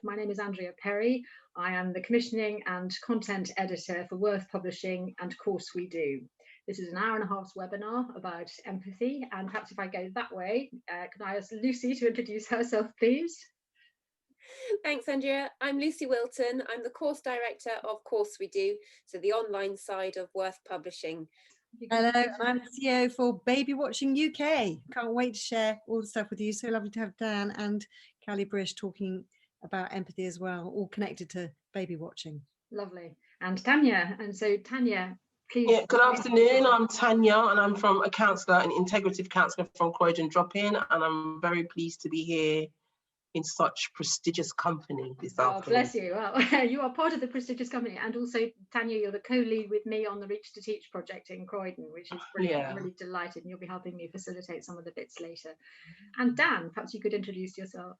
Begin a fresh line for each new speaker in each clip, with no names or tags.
My name is Andrea Perry. I am the commissioning and content editor for Worth Publishing and CourseWeDo. This is an hour-and-a-half's webinar about empathy, and perhaps if I go that way, can I ask Lucy to introduce herself, please?
Thanks, Andrea. I'm Lucy Wilton. I'm the course director of CourseWeDo, so the online side of Worth Publishing.
Hello, and I'm the CEO for Babywatching UK. Can't wait to share all the stuff with you. So lovely to have Dan and Callie Brish talking about empathy as well, all connected to Babywatching.
Lovely. And Tanya. And so Tanya, please.
Yeah, good afternoon. I'm Tanya, and I'm from a counsellor, an integrative counsellor from Croydon drop-in, and I'm very pleased to be here in such prestigious company this afternoon.
Bless you. Well, you are part of the prestigious company, and also Tanya, you're the co-lead with me on the Reach to Teach project in Croydon, which is brilliant.
Yeah.
I'm really delighted, and you'll be helping me facilitate some of the bits later. And Dan, perhaps you could introduce yourself.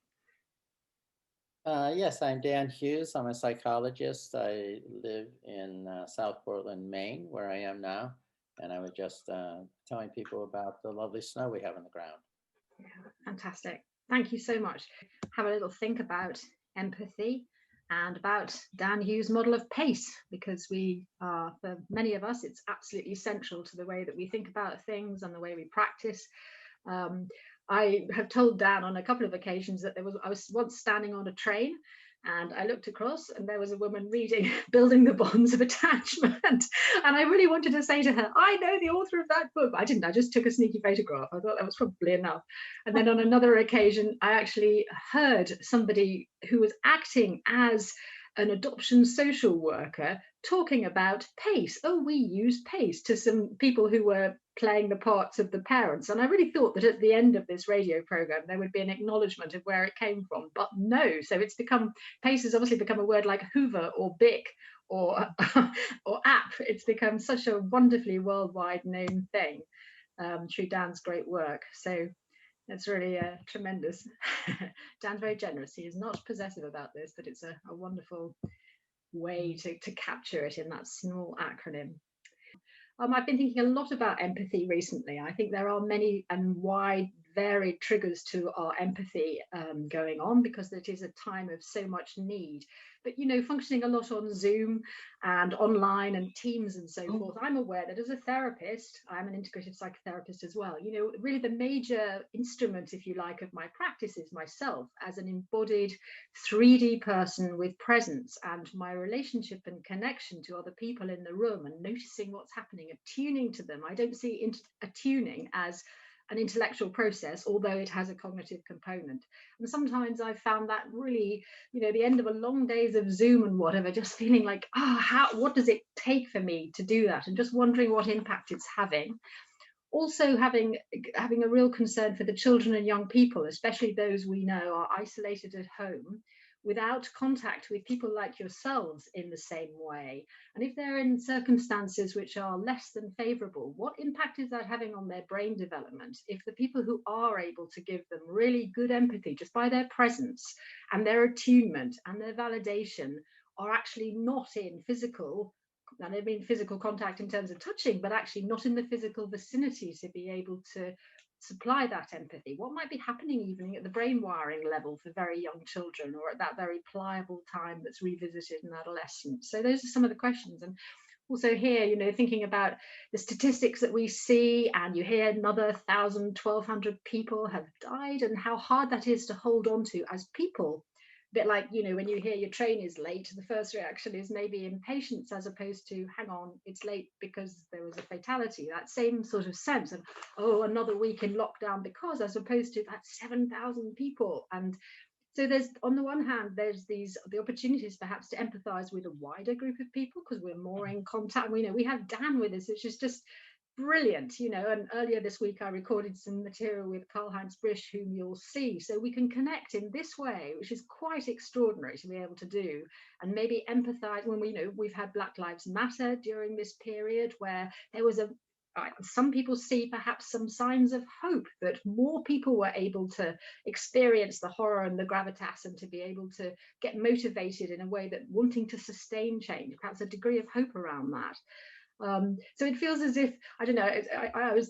Yes, I'm Dan Hughes. I'm a psychologist. I live in South Portland, Maine, where I am now, and I was just telling people about the lovely snow we have on the ground.
Yeah, fantastic. Thank you so much. Have a little think about empathy and about Dan Hughes' model of PACE, because for many of us, it's absolutely essential to the way that we think about things and the way we practice. I have told Dan on a couple of occasions that I was once standing on a train and I looked across and there was a woman reading Building the Bonds of Attachment, and I really wanted to say to her, I know the author of that book, but I didn't. I just took a sneaky photograph. I thought that was probably enough. And then on another occasion, I actually heard somebody who was acting as an adoption social worker talking about PACE. Oh, we use PACE, to some people who were playing the parts of the parents. And I really thought that at the end of this radio program, there would be an acknowledgement of where it came from, but no. So PACE has obviously become a word like Hoover or Bic or app. It's become such a wonderfully worldwide known thing through Dan's great work. So it's really tremendous. Dan's very generous. He is not possessive about this, but it's a wonderful way to capture it in that small acronym. I've been thinking a lot about empathy recently. I think there are many and wide, varied triggers to our empathy going on, because it is a time of so much need. But, you know, functioning a lot on Zoom and online and Teams and so forth, I'm aware that as a therapist, I'm an integrative psychotherapist as well, you know, really the major instrument, if you like, of my practice is myself as an embodied 3D person with presence, and my relationship and connection to other people in the room and noticing what's happening, attuning to them. I don't see attuning as an intellectual process, although it has a cognitive component. And sometimes I've found that really, you know, the end of a long days of Zoom and whatever, just feeling like, what does it take for me to do that? And just wondering what impact it's having. Also having a real concern for the children and young people, especially those we know are isolated at home, without contact with people like yourselves in the same way. And if they're in circumstances which are less than favourable, what impact is that having on their brain development? If the people who are able to give them really good empathy just by their presence and their attunement and their validation are actually not in physical, and I mean physical contact in terms of touching, but actually not in the physical vicinity to be able to supply that empathy, what might be happening even at the brain wiring level for very young children, or at that very pliable time that's revisited in adolescence? So those are some of the questions. And also here, you know, thinking about the statistics that we see, and you hear another 1,000, 1,200 people have died, and how hard that is to hold on to as people. A bit like, you know, when you hear your train is late, the first reaction is maybe impatience, as opposed to, hang on, it's late because there was a fatality. That same sort of sense of, oh, another week in lockdown because, as opposed to that 7,000 people. And so there's, on the one hand, there's the opportunities perhaps to empathise with a wider group of people because we're more in contact. We know we have Dan with us, which is just brilliant, you know. And earlier this week I recorded some material with Karl-Heinz Brish, whom you'll see, so we can connect in this way, which is quite extraordinary to be able to do, and maybe empathize when we know we've had Black Lives Matter during this period, where there was some people see perhaps some signs of hope that more people were able to experience the horror and the gravitas, and to be able to get motivated in a way that wanting to sustain change, perhaps a degree of hope around that. So it feels as if, I don't know,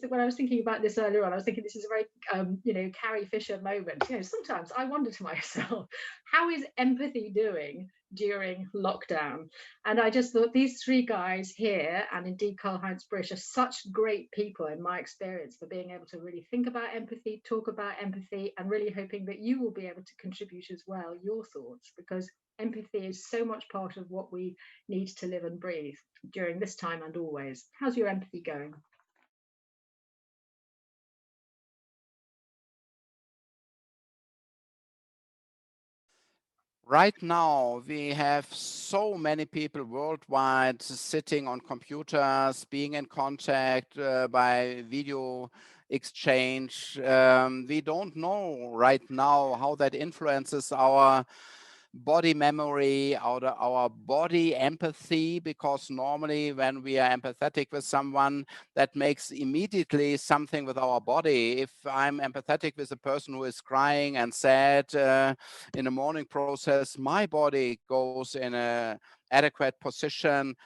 when I was thinking about this earlier on, I was thinking this is a very Carrie Fisher moment. Sometimes I wonder to myself, how is empathy doing during lockdown? And I just thought these three guys here, and indeed Karl-Heinz Frisch, are such great people in my experience for being able to really think about empathy, talk about empathy, and really hoping that you will be able to contribute as well your thoughts, because empathy is so much part of what we need to live and breathe during this time and always. How's your empathy going?
Right now, we have so many people worldwide sitting on computers, being in contact by video exchange. We don't know right now how that influences our body memory, our body empathy, because normally when we are empathetic with someone, that makes immediately something with our body. If I'm empathetic with a person who is crying and sad in a mourning process, my body goes in a adequate position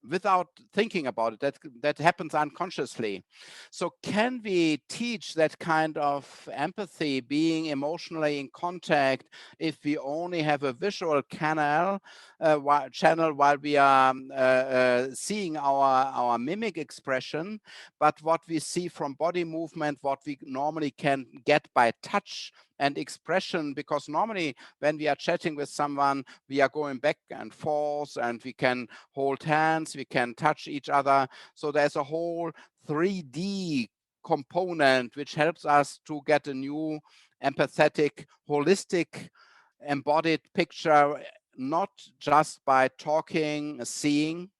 without thinking about it. That happens unconsciously. So can we teach that kind of empathy, being emotionally in contact, if we only have a visual channel while we are seeing our mimic expression, but what we see from body movement, what we normally can get by touch and expression, because normally when we are chatting with someone, we are going back and forth and we can hold hands, we can touch each other. So there's a whole 3D component which helps us to get a new empathetic, holistic, embodied picture, not just by talking, seeing,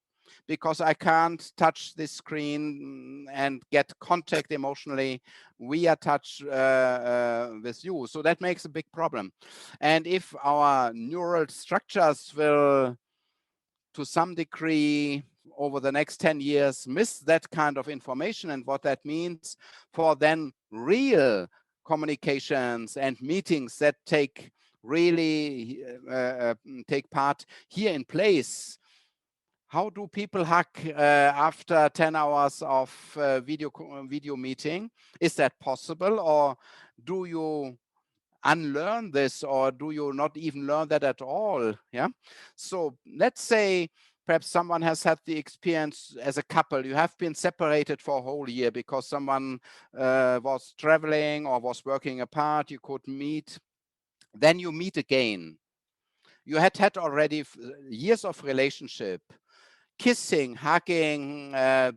because I can't touch this screen and get contact emotionally via touch with you. So that makes a big problem. And if our neural structures will, to some degree, over the next 10 years, miss that kind of information and what that means for then real communications and meetings that really take part here in place. How do people hack after 10 hours of video meeting? Is that possible, or do you unlearn this, or do you not even learn that at all? Yeah. So let's say perhaps someone has had the experience as a couple. You have been separated for a whole year because someone was traveling or was working apart. You could meet. Then you meet again. You had already years of relationship, kissing, hugging,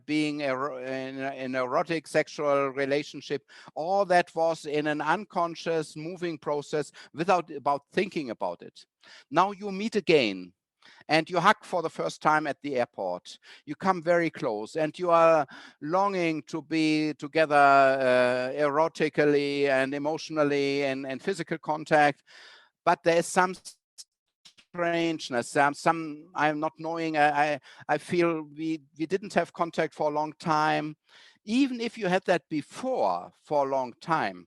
being in an erotic sexual relationship. All that was in an unconscious moving process without thinking about it. Now you meet again and you hug for the first time at the airport. You come very close and you are longing to be together erotically and emotionally and physical contact. But there is some strangeness. I'm not knowing. I feel we didn't have contact for a long time. Even if you had that before for a long time,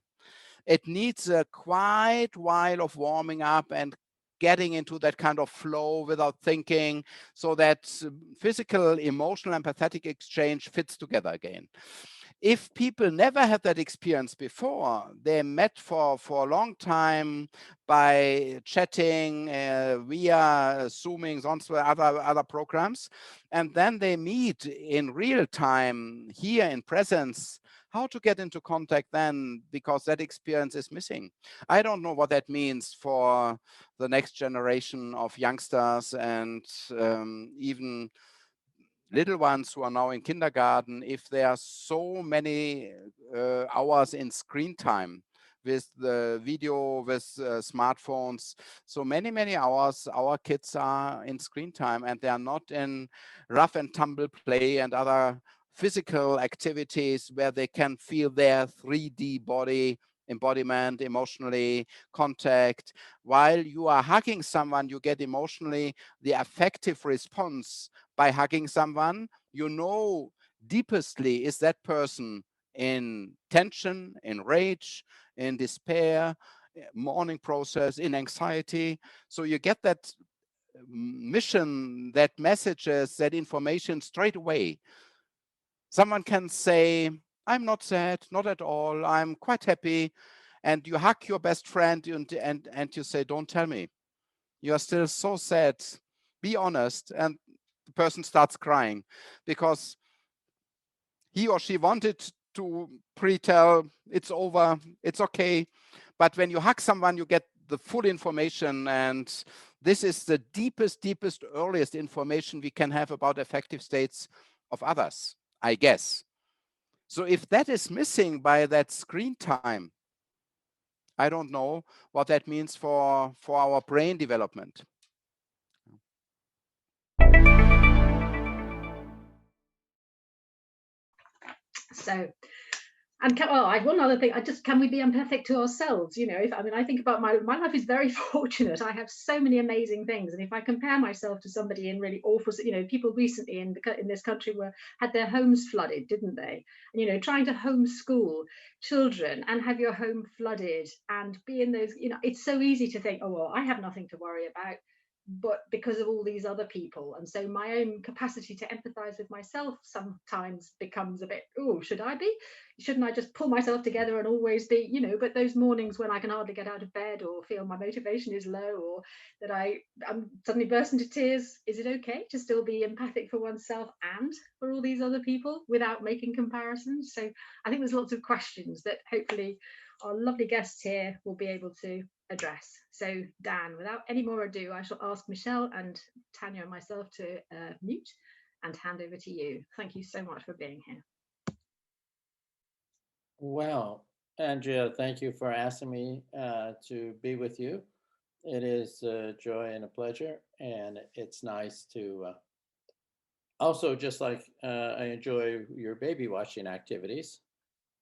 it needs a quite while of warming up and getting into that kind of flow without thinking, so that physical, emotional, empathetic exchange fits together again. If people never had that experience before, they met for a long time by chatting via Zooming, other programs, and then they meet in real time here in presence. How to get into contact then, because that experience is missing. I don't know what that means for the next generation of youngsters and even little ones who are now in kindergarten, if there are so many hours in screen time with the video, with smartphones, so many hours our kids are in screen time, and they are not in rough and tumble play and other physical activities where they can feel their 3D body embodiment, emotionally contact. While you are hugging someone, you get emotionally the affective response by hugging someone. You know deepestly, is that person in tension, in rage, in despair, mourning process, in anxiety. So you get that mission, that messages, that information straight away. Someone can say, I'm not sad, not at all, I'm quite happy. And you hug your best friend and you say, don't tell me. You are still so sad. Be honest. And the person starts crying because he or she wanted to pre-tell, it's over, it's okay. But when you hug someone, you get the full information. And this is the deepest, earliest information we can have about affective states of others, I guess. So if that is missing by that screen time, I don't know what that means for our brain development.
So, and one other thing, can we be empathic to ourselves? You know, I think about my life is very fortunate. I have so many amazing things, and if I compare myself to somebody in really awful, people recently in this country had their homes flooded, didn't they? And trying to homeschool children and have your home flooded and be in those, it's so easy to think, oh well, I have nothing to worry about, but because of all these other people. And so my own capacity to empathize with myself sometimes becomes a bit, oh, shouldn't I just pull myself together and always be, but those mornings when I can hardly get out of bed or feel my motivation is low, or that I'm suddenly burst into tears, is it okay to still be empathic for oneself and for all these other people without making comparisons? So I think there's lots of questions that hopefully our lovely guests here will be able to address. So Dan, without any more ado, I shall ask Michele and Tanya and myself to mute and hand over to you. Thank you so much for being here.
Well, Andrea, thank you for asking me to be with you. It is a joy and a pleasure, and it's nice to also, just like I enjoy your baby watching activities,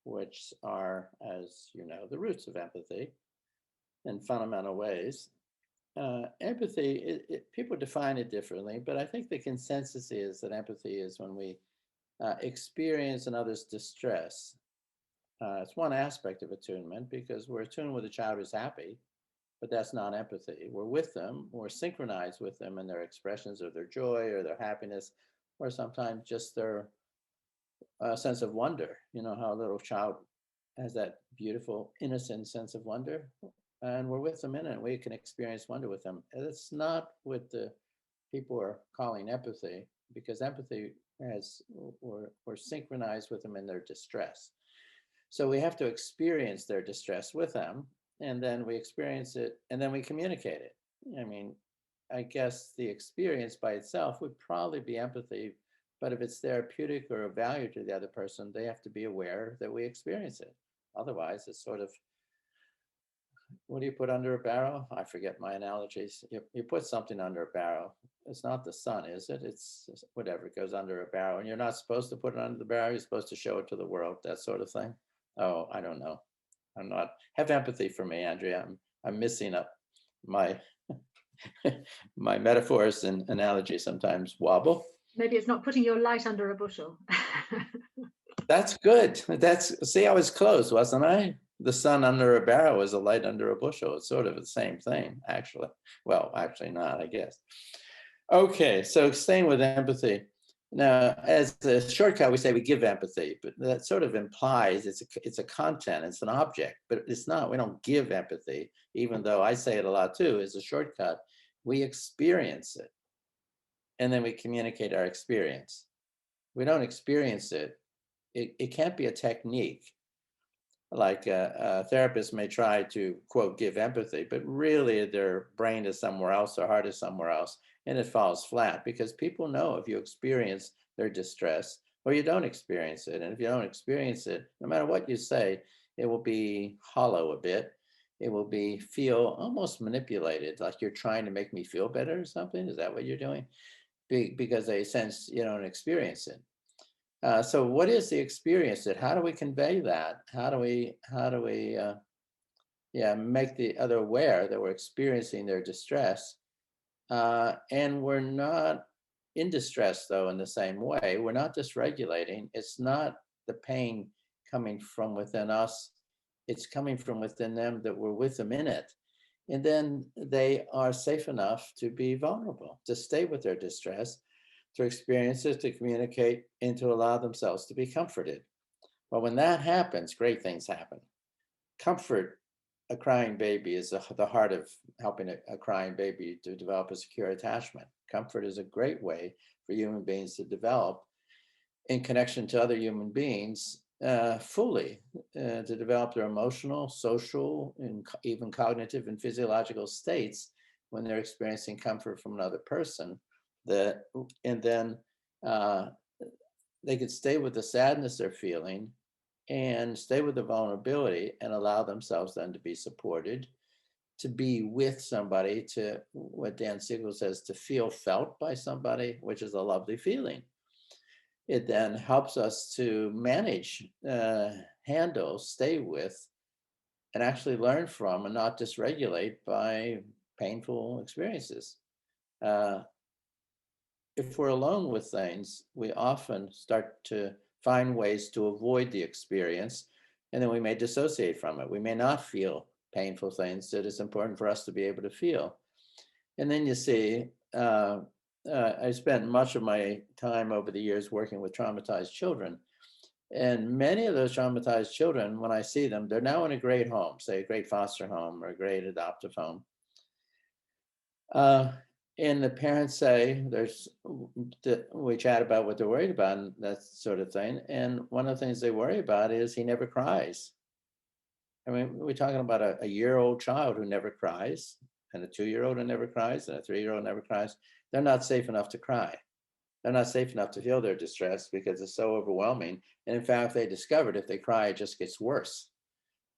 which are, as you know, the roots of empathy in fundamental ways. Empathy, people define it differently, but I think the consensus is that empathy is when we experience another's distress. It's one aspect of attunement, because we're attuned with a child who's happy, but that's not empathy. We're with them, we're synchronized with them in their expressions of their joy or their happiness, or sometimes just their sense of wonder. You know how a little child has that beautiful, innocent sense of wonder, and we're with them in it. We can experience wonder with them. And it's not what the people are calling empathy, because empathy we're synchronized with them in their distress. So we have to experience their distress with them, and then we experience it, and then we communicate it. I mean, I guess the experience by itself would probably be empathy, but if it's therapeutic or of value to the other person, they have to be aware that we experience it. Otherwise, it's sort of, what do you put under a barrel? I forget my analogies. You put something under a barrel. It's not the sun, is it? It's whatever goes under a barrel, and you're not supposed to put it under the barrel. You're supposed to show it to the world, that sort of thing. Oh, I don't know. I'm not, have empathy for me, Andrea. I'm missing up my my metaphors and analogies sometimes wobble.
Maybe it's not putting your light under a bushel.
That's good. See, I was close, wasn't I? The sun under a barrel is a light under a bushel. It's sort of the same thing, actually. Well, actually not, I guess. Okay, so staying with empathy. Now, as a shortcut, we say we give empathy, but that sort of implies it's a content, it's an object, but it's not. We don't give empathy, even though I say it a lot too, as a shortcut. We experience it, and then we communicate our experience. We don't experience it. It can't be a technique. Like a therapist may try to, quote, give empathy, but really their brain is somewhere else, their heart is somewhere else, and it falls flat, because people know if you experience their distress or you don't experience it. And if you don't experience it, no matter what you say, it will be hollow a bit. It will feel almost manipulated, like you're trying to make me feel better or something. Is that what you're doing? Because they sense you don't experience it. So what is the experience? How do we convey that? How do we make the other aware that we're experiencing their distress? And we're not in distress, though, in the same way. We're not dysregulating. It's not the pain coming from within us. It's coming from within them, that we're with them in it. And then they are safe enough to be vulnerable, to stay with their distress. through experiences to communicate and to allow themselves to be comforted. But when that happens, great things happen. Comfort a crying baby is the heart of helping a crying baby to develop a secure attachment. Comfort is a great way for human beings to develop in connection to other human beings fully, to develop their emotional, social, and even cognitive and physiological states when they're experiencing comfort from another person. And then they could stay with the sadness they're feeling and stay with the vulnerability and allow themselves then to be supported, to be with somebody, to what Dan Siegel says, to feel felt by somebody, which is a lovely feeling. It then helps us to manage, handle, stay with, and actually learn from and not dysregulate by painful experiences. If we're alone with things, we often start to find ways to avoid the experience, and then we may dissociate from it. We may not feel painful things that it's important for us to be able to feel. And then you see, I spent much of my time over the years working with traumatized children. And many of those traumatized children, when I see them, they're now in a great home, say a great foster home or a great adoptive home. And the parents say, we chat about what they're worried about and that sort of thing. And one of the things they worry about is he never cries. I mean, we're talking about a year-old child who never cries, and a 2-year-old who never cries, and a 3-year-old never cries. They're not safe enough to cry. They're not safe enough to feel their distress because it's so overwhelming. And in fact, they discovered if they cry, it just gets worse.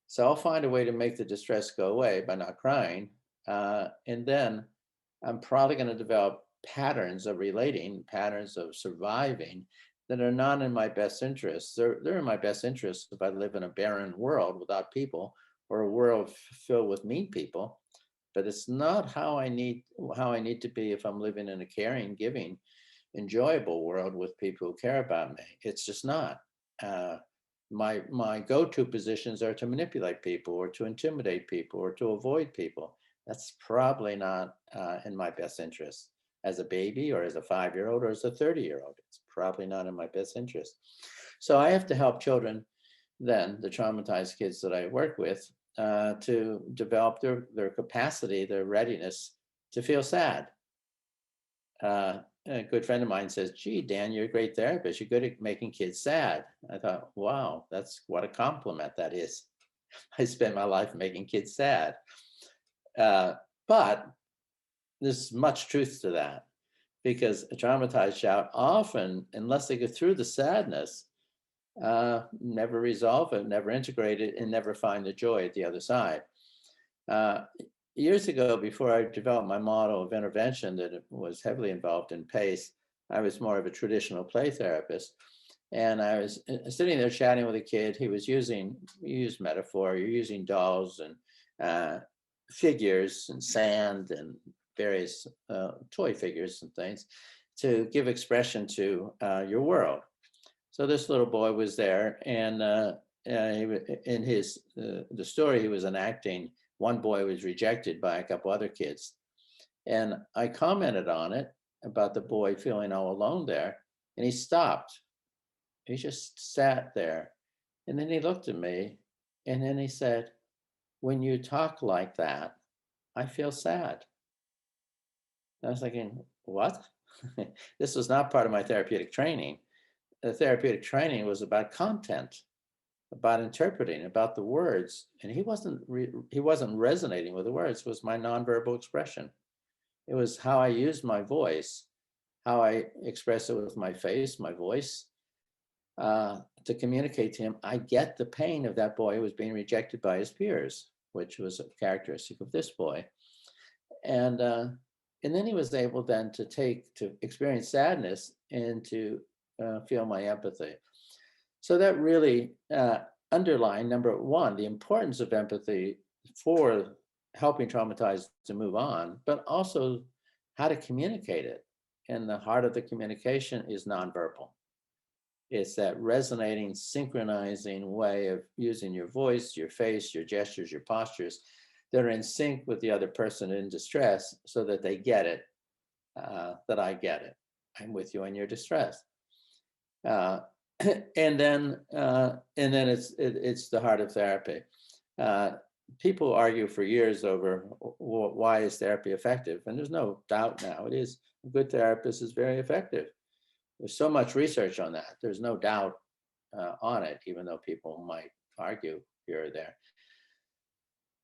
So I'll find a way to make the distress go away by not crying. And then I'm probably going to develop patterns of relating, patterns of surviving that are not in my best interests. They're in my best interests if I live in a barren world without people, or a world filled with mean people. But it's not how I need to be if I'm living in a caring, giving, enjoyable world with people who care about me. It's just not. My go-to positions are to manipulate people, or to intimidate people, or to avoid people. That's probably not in my best interest as a baby, or as a 5-year-old, or as a 30-year-old. It's probably not in my best interest. So I have to help children, then the traumatized kids that I work with, to develop their capacity, their readiness to feel sad. A good friend of mine says, "Gee, Dan, you're a great therapist. You're good at making kids sad." I thought, wow, that's what a compliment that is. I spent my life making kids sad. But there's much truth to that, because a traumatized child often, unless they go through the sadness, never resolve it, never integrate it, and never find the joy at the other side. Years ago, before I developed my model of intervention that was heavily involved in PACE, I was more of a traditional play therapist. And I was sitting there chatting with a kid. He was using metaphor, you're using dolls and figures and sand and various toy figures and things to give expression to your world. So this little boy was there, and in the story he was enacting, one boy was rejected by a couple other kids. And I commented on it, about the boy feeling all alone there, and he stopped. He just sat there. And then he looked at me, and then he said, "When you talk like that, I feel sad." And I was thinking, what? This was not part of my therapeutic training. The therapeutic training was about content, about interpreting, about the words, and he wasn't resonating with the words. It was my nonverbal expression. It was how I used my voice, how I express it with my face, my voice, to communicate to him, I get the pain of that boy who was being rejected by his peers, which was a characteristic of this boy. And then he was able then to experience sadness and to feel my empathy. So that really underlined, number one, the importance of empathy for helping traumatized to move on, but also how to communicate it. And the heart of the communication is nonverbal. It's that resonating, synchronizing way of using your voice, your face, your gestures, your postures that are in sync with the other person in distress so that they get it, that I get it. I'm with you in your distress. And then it's the heart of therapy. People argue for years over why is therapy effective, and there's no doubt now it is. A good therapist is very effective. There's so much research on that. There's no doubt on it, even though people might argue here or there.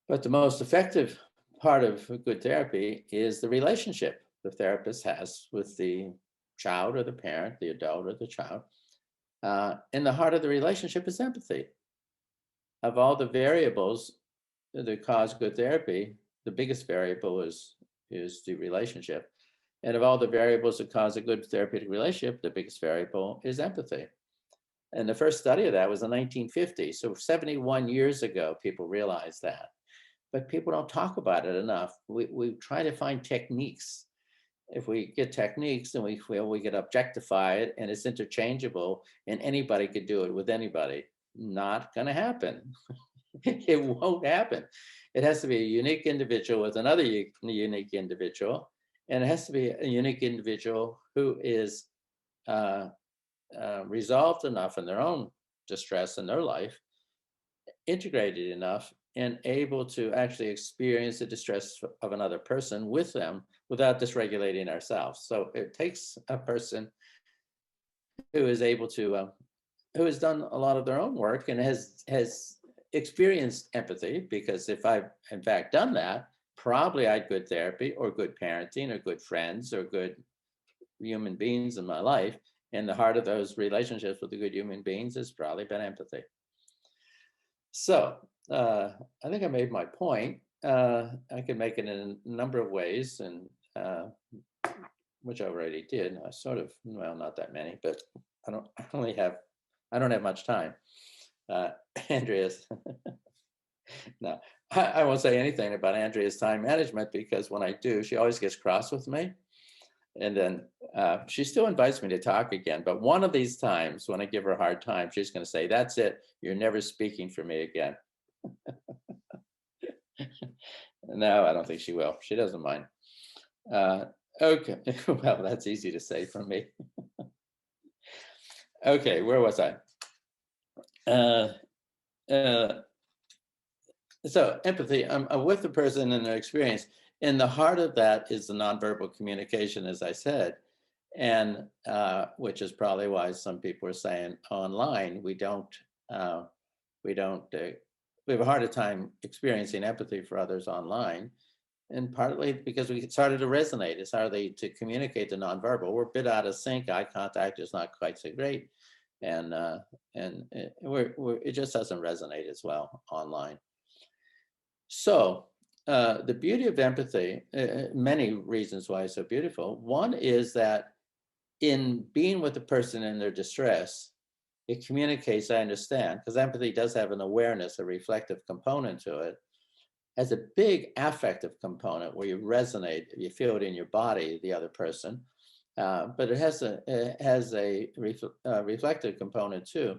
But the most effective part of good therapy is the relationship the therapist has with the child or the parent, the adult or the child. And the heart of the relationship is empathy. Of all the variables that cause good therapy, the biggest variable is the relationship. And of all the variables that cause a good therapeutic relationship, the biggest variable is empathy. And the first study of that was in 1950. So 71 years ago, people realized that. But people don't talk about it enough. We try to find techniques. If we get techniques, then we feel we get objectified and it's interchangeable and anybody could do it with anybody. Not going to happen. It won't happen. It has to be a unique individual with another unique individual. And it has to be a unique individual who is resolved enough in their own distress in their life, integrated enough, and able to actually experience the distress of another person with them without dysregulating ourselves. So it takes a person who is able to, who has done a lot of their own work and has experienced empathy, because if I've in fact done that, probably I had good therapy or good parenting or good friends or good human beings in my life. And the heart of those relationships with the good human beings has probably been empathy. So I think I made my point. I can make it in a number of ways, and which I already did. I sort of, well, not that many, but I don't have much time. Andrea's, no, I won't say anything about Andrea's time management, because when I do, she always gets cross with me. And then she still invites me to talk again. But one of these times when I give her a hard time, she's going to say, that's it. You're never speaking for me again. No, I don't think she will. She doesn't mind. Okay. Well, that's easy to say from me. Okay, where was I? So empathy, I'm with the person in their experience. And the heart of that is the nonverbal communication, as I said, and which is probably why some people are saying online we have a harder time experiencing empathy for others online, and partly because we started to resonate. It's harder to communicate the nonverbal. We're a bit out of sync. Eye contact is not quite so great, and it just doesn't resonate as well online. So the beauty of empathy, many reasons why it's so beautiful. One is that in being with the person in their distress, it communicates, I understand, because empathy does have an awareness, a reflective component to it, has a big affective component where you resonate, you feel it in your body, the other person, but it has a reflective component too.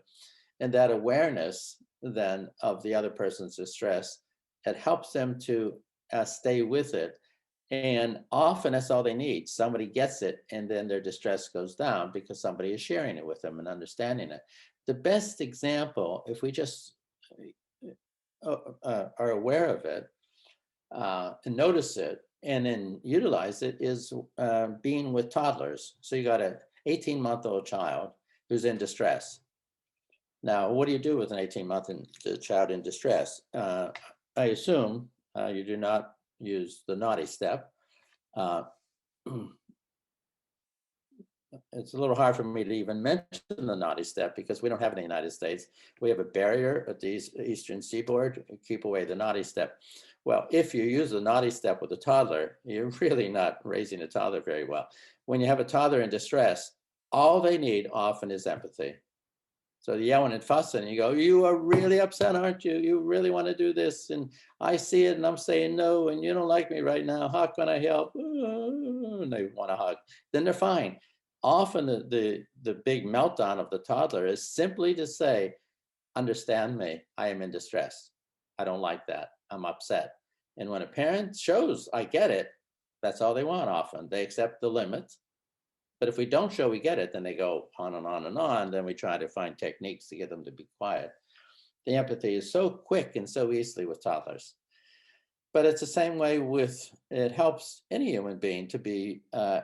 And that awareness then of the other person's distress, it helps them to stay with it. And often that's all they need. Somebody gets it, and then their distress goes down because somebody is sharing it with them and understanding it. The best example, if we just are aware of it and notice it and then utilize it, is being with toddlers. So you got an 18-month-old child who's in distress. Now, what do you do with an 18-month-old child in distress? I assume you do not use the naughty step. It's a little hard for me to even mention the naughty step because we don't have it in the United States. We have a barrier at the Eastern Seaboard to keep away the naughty step. Well, if you use the naughty step with a toddler, you're really not raising a toddler very well. When you have a toddler in distress, all they need often is empathy. So yelling and fussing, and you go, you are really upset, aren't you? You really want to do this, and I see it, and I'm saying no, and you don't like me right now. How can I help? And they want to hug. Then they're fine. Often the big meltdown of the toddler is simply to say, understand me, I am in distress. I don't like that, I'm upset. And when a parent shows, I get it, that's all they want often. They accept the limits, But if we don't show we get it, then they go on and on and on. Then we try to find techniques to get them to be quiet. The empathy is so quick and so easily with toddlers. But it's the same way with, it helps any human being to be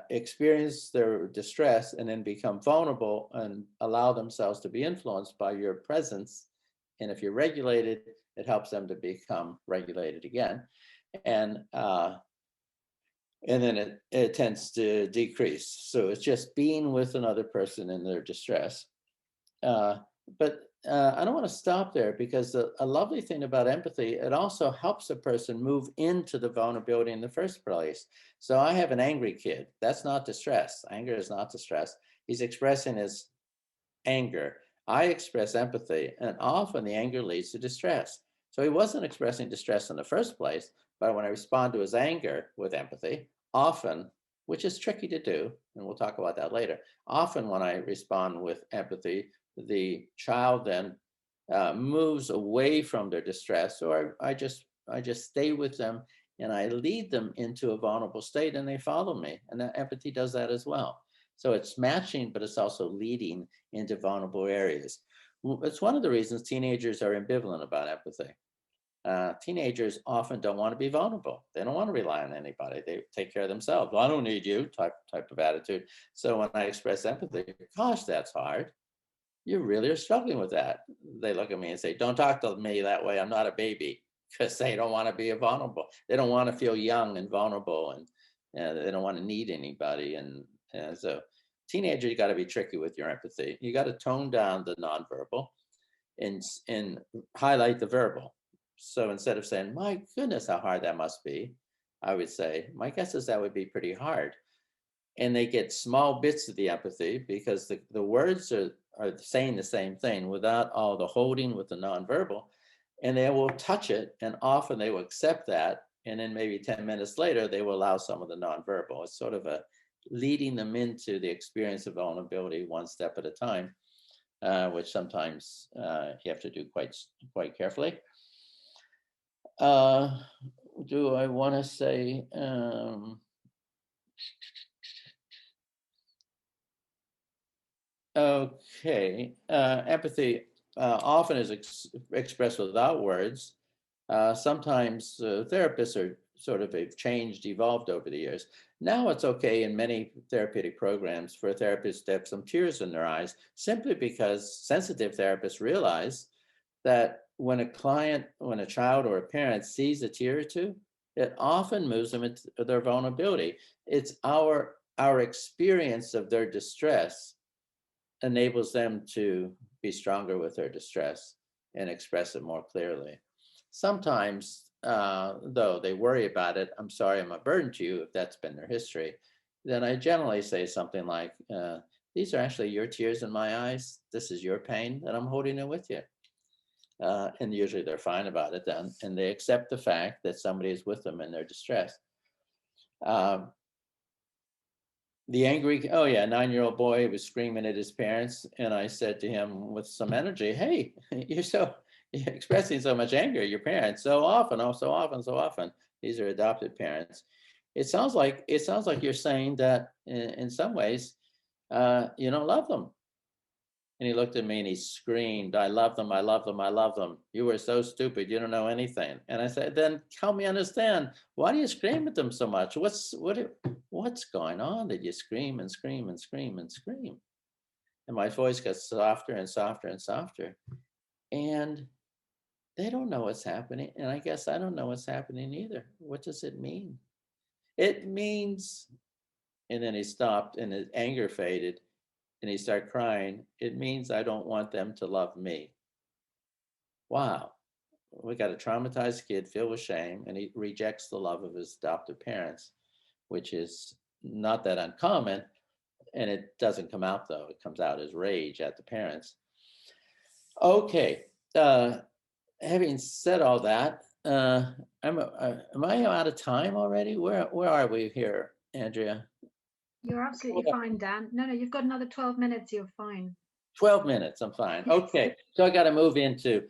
experience their distress and then become vulnerable and allow themselves to be influenced by your presence. And if you're regulated, it helps them to become regulated again. And then it tends to decrease. So it's just being with another person in their distress. But I don't want to stop there, because a lovely thing about empathy, it also helps a person move into the vulnerability in the first place. So I have an angry kid. That's not distress. Anger is not distress. He's expressing his anger. I express empathy, and often the anger leads to distress. So he wasn't expressing distress in the first place, but when I respond to his anger with empathy, often, which is tricky to do, and we'll talk about that later, often when I respond with empathy, the child then moves away from their distress, or I just stay with them and I lead them into a vulnerable state, and they follow me. And that empathy does that as well. So it's matching, but it's also leading into vulnerable areas. It's one of the reasons teenagers are ambivalent about empathy. Teenagers often don't want to be vulnerable. They don't want to rely on anybody. They take care of themselves. Well, I don't need you type of attitude. So when I express empathy, gosh, that's hard. You really are struggling with that. They look at me and say, don't talk to me that way. I'm not a baby, because they don't want to be vulnerable. They don't want to feel young and vulnerable, and they don't want to need anybody. And so teenagers, you got to be tricky with your empathy. You got to tone down the nonverbal and highlight the verbal. So instead of saying, my goodness, how hard that must be, I would say, my guess is that would be pretty hard. And they get small bits of the empathy, because the words are saying the same thing without all the holding with the nonverbal, and they will touch it, and often they will accept that, and then maybe 10 minutes later they will allow some of the nonverbal. It's sort of a leading them into the experience of vulnerability one step at a time, which sometimes you have to do quite carefully. Do I want to say okay, empathy often is expressed without words. Sometimes therapists are sort of evolved over the years. Now it's okay in many therapeutic programs for therapists to have some tears in their eyes, simply because sensitive therapists realize that when a child or a parent sees a tear or two, it often moves them into their vulnerability. It's our experience of their distress enables them to be stronger with their distress and express it more clearly. Sometimes, though, they worry about it. I'm sorry I'm a burden to you, if that's been their history. Then I generally say something like, these are actually your tears in my eyes. This is your pain, and I'm holding it with you. And usually they're fine about it then, and they accept the fact that somebody is with them in their distress. The angry, 9-year-old boy was screaming at his parents, and I said to him with some energy, hey, you're expressing so much anger at your parents so often. These are adopted parents. It sounds like you're saying that in some ways you don't love them. And he looked at me and he screamed, I love them, I love them, I love them. You were so stupid, you don't know anything. And I said, then help me understand, why do you scream at them so much? What's going on that you scream and scream and scream and scream? And my voice got softer and softer and softer. And they don't know what's happening. And I guess I don't know what's happening either. What does it mean? It means, and then he stopped and his anger faded. And he started crying. It means I don't want them to love me. Wow. We got a traumatized kid filled with shame, and he rejects the love of his adoptive parents, which is not that uncommon. And it doesn't come out, though. It comes out as rage at the parents. Okay. Having said all that, am I out of time already? Where are we here, Andrea?
You're absolutely fine, Dan. No, you've got another 12 minutes. You're fine.
12 minutes, I'm fine. Okay, so I got to move into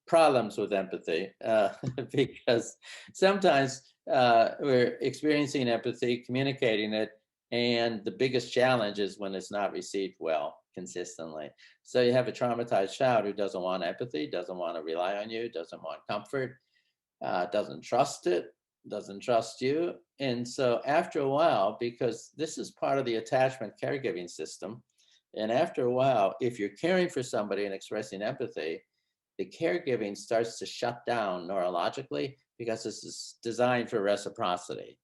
problems with empathy because sometimes we're experiencing empathy, communicating it, And the biggest challenge is when it's not received well consistently. So you have a traumatized child who doesn't want empathy, doesn't want to rely on you, doesn't want comfort, doesn't trust it, doesn't trust you. And so after a while, because this is part of the attachment caregiving system, and after a while, if you're caring for somebody and expressing empathy, the caregiving starts to shut down neurologically because this is designed for reciprocity.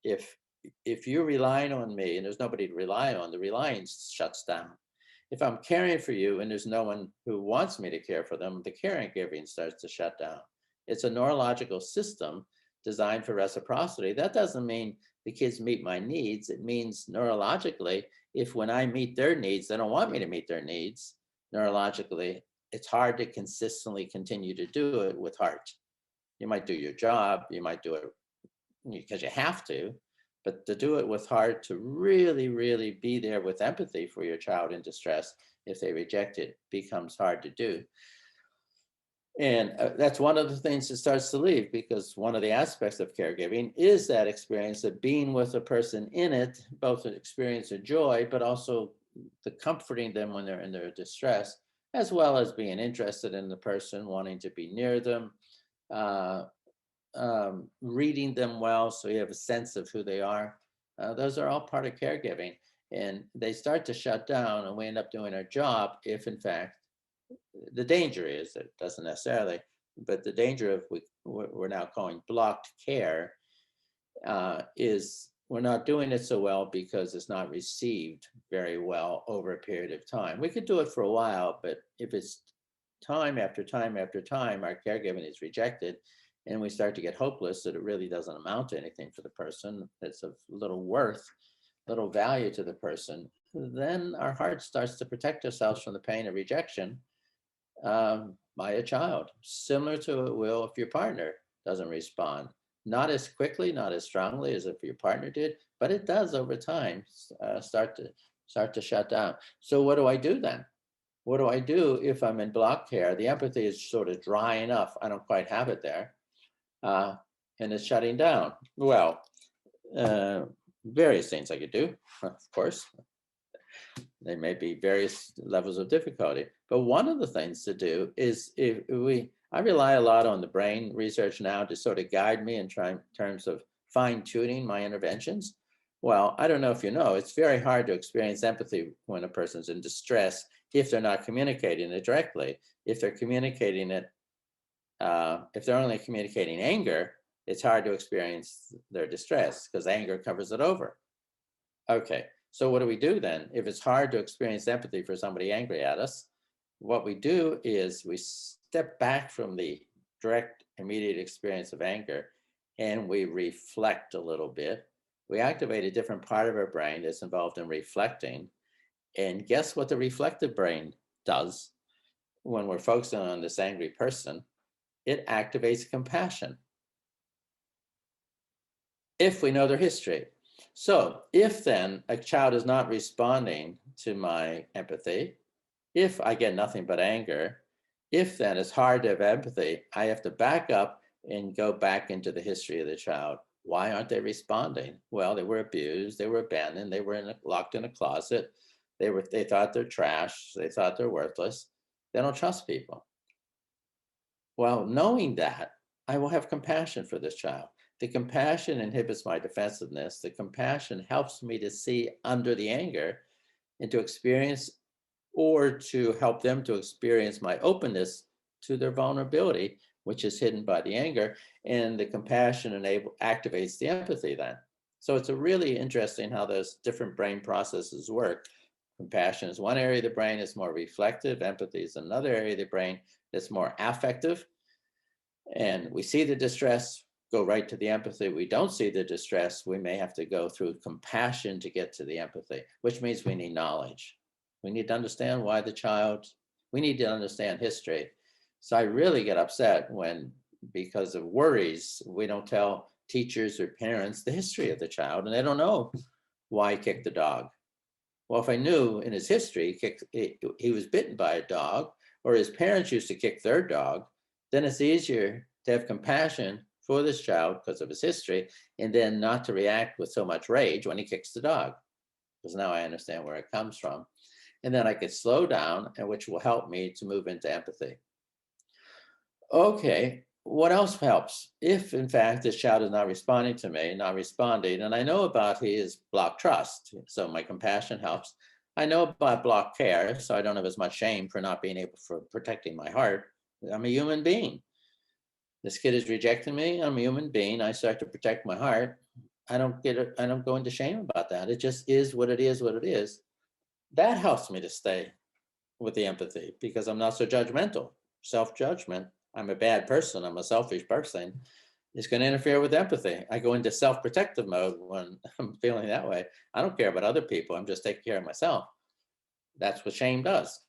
If you're relying on me and there's nobody to rely on, the relying shuts down. If I'm caring for you and there's no one who wants me to care for them, the caregiving starts to shut down. It's a neurological system designed for reciprocity. That doesn't mean the kids meet my needs. It means neurologically, if when I meet their needs, they don't want me to meet their needs, neurologically, it's hard to consistently continue to do it with heart. You might do your job, you might do it because you have to, but to do it with heart, to really, really be there with empathy for your child in distress, if they reject it, becomes hard to do. And that's one of the things that starts to leave, because one of the aspects of caregiving is that experience of being with a person in it, both an experience of joy, but also the comforting them when they're in their distress, as well as being interested in the person, wanting to be near them, reading them well, so you have a sense of who they are. Those are all part of caregiving, and they start to shut down, and we end up doing our job if, in fact, the danger is, it doesn't necessarily, but the danger of what we're now calling blocked care is we're not doing it so well because it's not received very well over a period of time. We could do it for a while, but if it's time after time after time, our caregiving is rejected, and we start to get hopeless that it really doesn't amount to anything for the person, it's of little worth, little value to the person, then our heart starts to protect ourselves from the pain of rejection by a child, similar to it will if your partner doesn't respond. Not as quickly, not as strongly as if your partner did, but it does over time start to shut down. So what do I do then? What do I do if I'm in block care? The empathy is sort of dry enough. I don't quite have it there. And it's shutting down. Well, various things I could do, of course. There may be various levels of difficulty, but one of the things to do is I rely a lot on the brain research now to sort of guide me in terms of fine-tuning my interventions. Well, I don't know if you know, it's very hard to experience empathy when a person's in distress if they're not communicating it directly. If they're communicating it, if they're only communicating anger, it's hard to experience their distress because anger covers it over. Okay, so what do we do then? If it's hard to experience empathy for somebody angry at us, what we do is we step back from the direct, immediate experience of anger and we reflect a little bit. We activate a different part of our brain that's involved in reflecting. And guess what the reflective brain does when we're focusing on this angry person? It activates compassion, if we know their history. So if then a child is not responding to my empathy, if I get nothing but anger, if then it's hard to have empathy, I have to back up and go back into the history of the child. Why aren't they responding? Well, they were abused, they were abandoned, they were locked in a closet, they thought they're trash, they thought they're worthless, they don't trust people. Well, knowing that, I will have compassion for this child. The compassion inhibits my defensiveness. The compassion helps me to see under the anger and to experience, or to help them to experience, my openness to their vulnerability, which is hidden by the anger, and the compassion activates the empathy then. So it's a really interesting how those different brain processes work. Compassion is one area of the brain that's more reflective. Empathy is another area of the brain that's more affective. And we see the distress, go right to the empathy. We don't see the distress, we may have to go through compassion to get to the empathy, which means we need knowledge. We need to understand why the child, we need to understand history. So I really get upset when, because of worries, we don't tell teachers or parents the history of the child, and they don't know why he kicked the dog. Well, if I knew in his history he was bitten by a dog, or his parents used to kick their dog, then it's easier to have compassion for this child because of his history, and then not to react with so much rage when he kicks the dog, because now I understand where it comes from. And then I could slow down, and which will help me to move into empathy. Okay, what else helps? If in fact this child is not responding to me, not responding, and I know about his block trust, so my compassion helps. I know about block care, so I don't have as much shame for not being able for protecting my heart. I'm a human being. This kid is rejecting me. I'm a human being. I start to protect my heart. I don't get it. I don't go into shame about that. It just is what it is, what it is. That helps me to stay with the empathy because I'm not so judgmental. Self-judgment. I'm a bad person. I'm a selfish person. It's going to interfere with empathy. I go into self-protective mode when I'm feeling that way. I don't care about other people. I'm just taking care of myself. That's what shame does.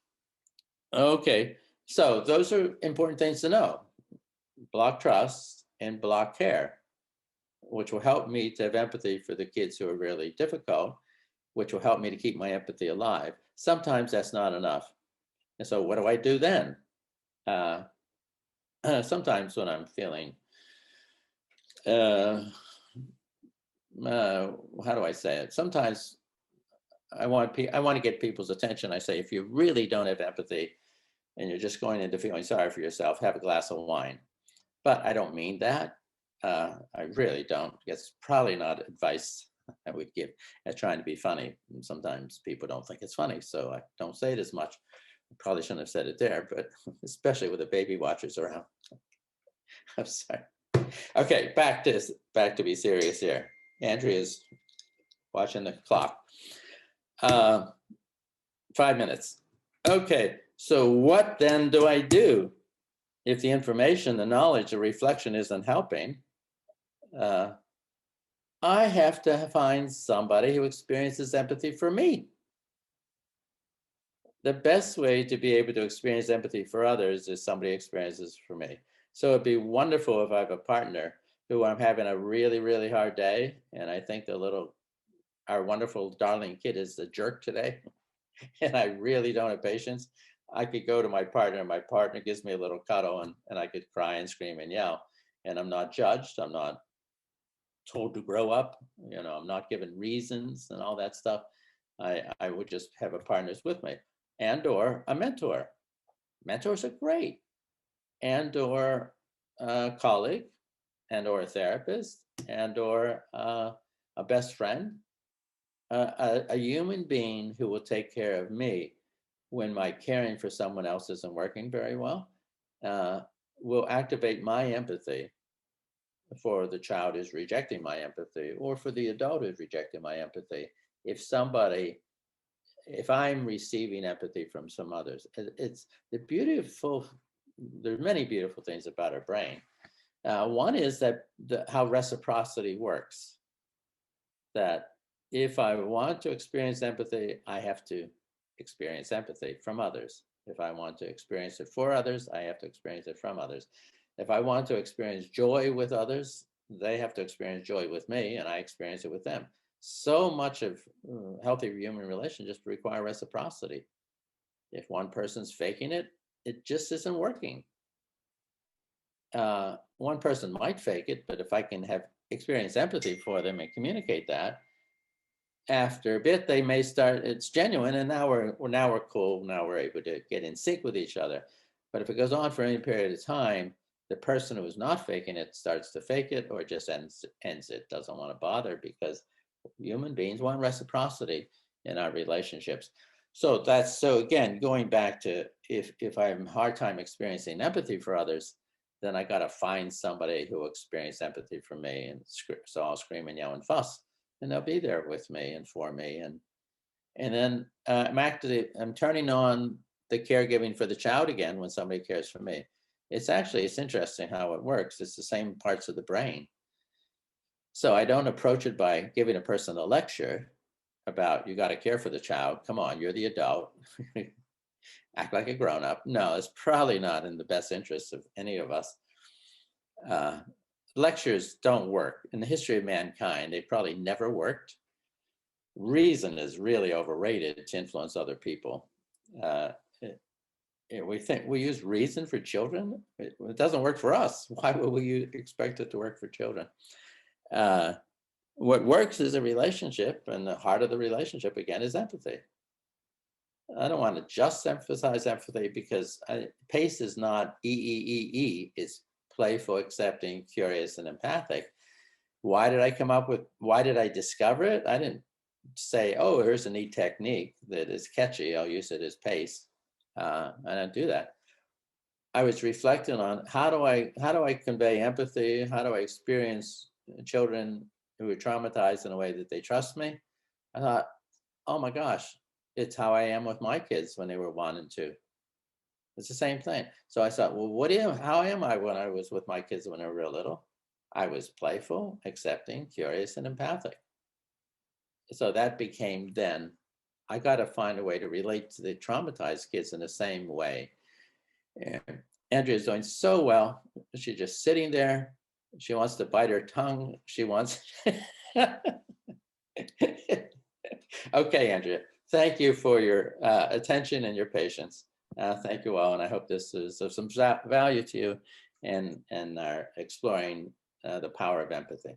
Okay. So those are important things to know. Block trust and block care, which will help me to have empathy for the kids who are really difficult, which will help me to keep my empathy alive. Sometimes that's not enough. And so what do I do then? Sometimes when I'm feeling, how do I say it? Sometimes I want to get people's attention. I say, if you really don't have empathy and you're just going into feeling sorry for yourself, have a glass of wine. But I don't mean that. I really don't. It's probably not advice I would give at trying to be funny. And sometimes people don't think it's funny, so I don't say it as much. I probably shouldn't have said it there, but especially with the baby watchers around. I'm sorry. Okay, back to be serious here. Andrea's watching the clock. 5 minutes. Okay, so what then do I do? If the information, the knowledge, the reflection isn't helping, I have to find somebody who experiences empathy for me. The best way to be able to experience empathy for others is somebody experiences for me. So it'd be wonderful if I have a partner who I'm having a really, really hard day, and I think our wonderful darling kid is a jerk today, and I really don't have patience. I could go to my partner, and my partner gives me a little cuddle, and I could cry and scream and yell. And I'm not judged. I'm not told to grow up. I'm not given reasons and all that stuff. I would just have a partner with me, and or a mentor. Mentors are great. And or a colleague, and or a therapist, and or a best friend, a human being who will take care of me when my caring for someone else isn't working very well, will activate my empathy for the child who's rejecting my empathy, or for the adult who's rejecting my empathy. If I'm receiving empathy from some others, it's there's many beautiful things about our brain. One is that how reciprocity works. That if I want to experience empathy, I have to experience empathy from others. If I want to experience it for others, I have to experience it from others. If I want to experience joy with others, they have to experience joy with me, and I experience it with them. So much of healthy human relations just require reciprocity. If one person's faking it, it just isn't working. One person might fake it, but if I can experience empathy for them and communicate that, after a bit, they may start, it's genuine, and now we're cool. Now we're able to get in sync with each other. But if it goes on for any period of time, the person who is not faking it starts to fake it, or just ends it, doesn't want to bother, because human beings want reciprocity in our relationships. So again, going back to if I have a hard time experiencing empathy for others, then I got to find somebody who will experience empathy for me, and so I'll scream and yell and fuss, and they'll be there with me and for me. And then I'm turning on the caregiving for the child again when somebody cares for me. It's interesting how it works. It's the same parts of the brain. So I don't approach it by giving a person a lecture about, you got to care for the child. Come on, you're the adult. Act like a grown-up. No, it's probably not in the best interest of any of us. Lectures don't work. In the history of mankind, they probably never worked. Reason is really overrated to influence other people. we think we use reason for children. It doesn't work for us. Why would we expect it to work for children? What works is a relationship, and the heart of the relationship again is empathy. I don't want to just emphasize empathy, because PACE is not E, it's playful, accepting, curious, and empathic. Why did I discover it? I didn't say, oh, here's a neat technique that is catchy, I'll use it as PACE. I don't do that. I was reflecting on how do I convey empathy? How do I experience children who are traumatized in a way that they trust me? I thought, oh my gosh, it's how I am with my kids when they were 1 and 2. It's the same thing. So I thought, well, how am I when I was with my kids when they were real little? I was playful, accepting, curious, and empathic. So that became then, I got to find a way to relate to the traumatized kids in the same way. And Andrea's doing so well. She's just sitting there. She wants to bite her tongue. She wants. Okay, Andrea, thank you for your attention and your patience. Thank you all, and I hope this is of some value to you and are exploring the power of empathy.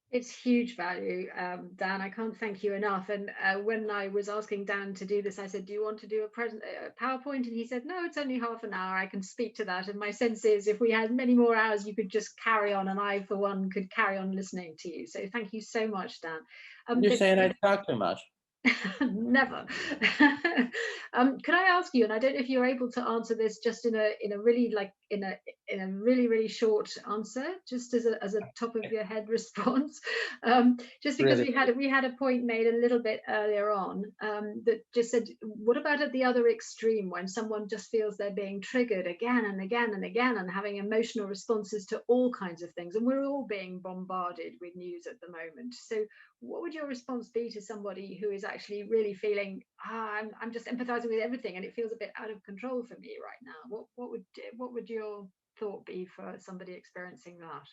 It's huge value, Dan. I can't thank you enough. And when I was asking Dan to do this, I said, do you want to do a PowerPoint? And he said, no, it's only half an hour. I can speak to that. And my sense is if we had many more hours, you could just carry on. And I, for one, could carry on listening to you. So thank you so much, Dan.
You're saying I talk too much.
Never. Could I ask you, and I don't know if you're able to answer this just in a really really short answer, just as a top of your head response, just because
really?
we had a point made a little bit earlier on that just said, what about at the other extreme when someone just feels they're being triggered again and again and again and having emotional responses to all kinds of things, and we're all being bombarded with news at the moment. So what would your response be to somebody who is actually really feeling, I'm just empathizing with everything and it feels a bit out of control for me right now? What would your thought be for somebody experiencing that?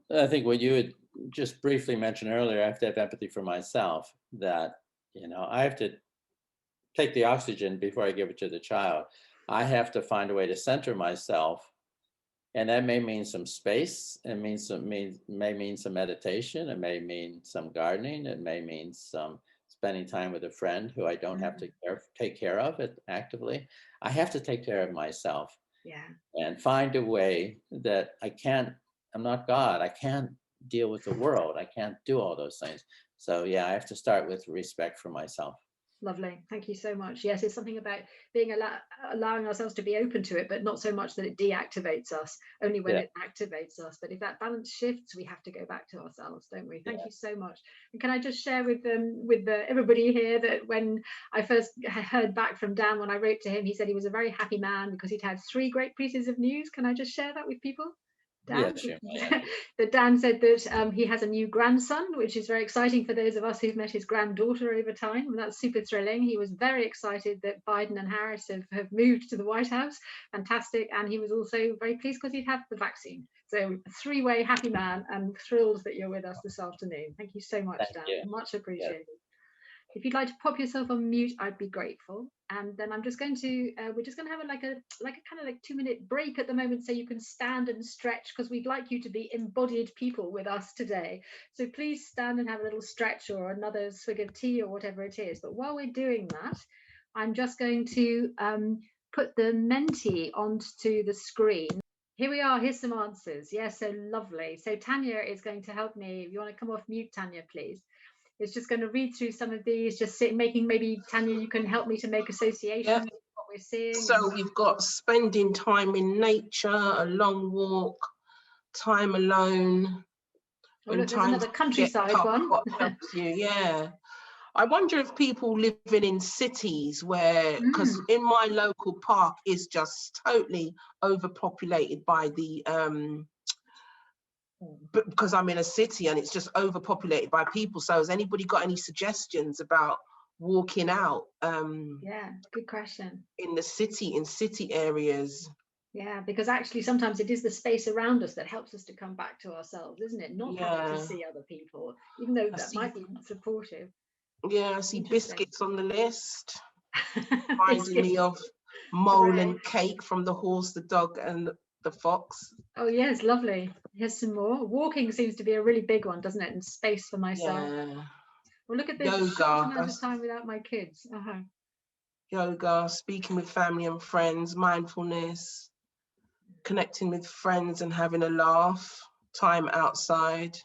I think what you had just briefly mentioned earlier, I have to have empathy for myself, that, I have to take the oxygen before I give it to the child. I have to find a way to center myself. And that may mean some space. It may mean some meditation. It may mean some gardening. It may mean some spending time with a friend who I don't have to take care of it actively. I have to take care of myself.
Yeah.
And find a way that I'm not God. I can't deal with the world. I can't do all those things. So yeah, I have to start with respect for myself.
Lovely. Thank you so much. Yes, it's something about being allowing ourselves to be open to it, but not so much that it deactivates us, only when it activates us. But if that balance shifts, we have to go back to ourselves, don't we? Thank you so much. And can I just share with everybody here that when I first heard back from Dan, when I wrote to him, he said he was a very happy man because he'd had 3 great pieces of news. Can I just share that with people? Dan?
Yes, sure.
That Dan said that he has a new grandson, which is very exciting for those of us who've met his granddaughter over time. And that's super thrilling. He was very excited that Biden and Harris have moved to the White House. Fantastic. And he was also very pleased because he'd had the vaccine. So a 3-way happy man, and thrilled that you're with us this afternoon. Thank you so much, Dan. Much appreciated. Yeah. If you'd like to pop yourself on mute, I'd be grateful. And then we're just going to have a kind of 2-minute break at the moment, so you can stand and stretch, because we'd like you to be embodied people with us today. So please stand and have a little stretch or another swig of tea or whatever it is. But while we're doing that, I'm just going to put the Menti onto the screen. Here we are. Here's some answers. Yes, so lovely. So Tanya is going to help me. If you want to come off mute, Tanya, please. It's just going to read through some of these, making, maybe Tanya, you can help me to make associations with what we're seeing.
So we've got spending time in nature, a long walk, time alone.
Oh, look, there's another countryside one.
What helps you? Yeah. I wonder if people living in cities where, because in my local park is just totally overpopulated by the because I'm in a city and it's just overpopulated by people. So has anybody got any suggestions about walking out?
Yeah, good question.
In city areas.
Yeah, because actually sometimes it is the space around us that helps us to come back to ourselves, isn't it? Not having to see other people, even though that might be supportive.
Yeah, I see biscuits on the list. Reminding me of mole and cake from The Horse, the Dog and the Fox.
Oh yes, lovely. Here's some more. Walking seems to be a really big one, doesn't it? And space for myself.
Yeah.
Well, look at this.
Yoga,
A short amount of time without my kids.
Yoga, speaking with family and friends, mindfulness, connecting with friends and having a laugh, time outside.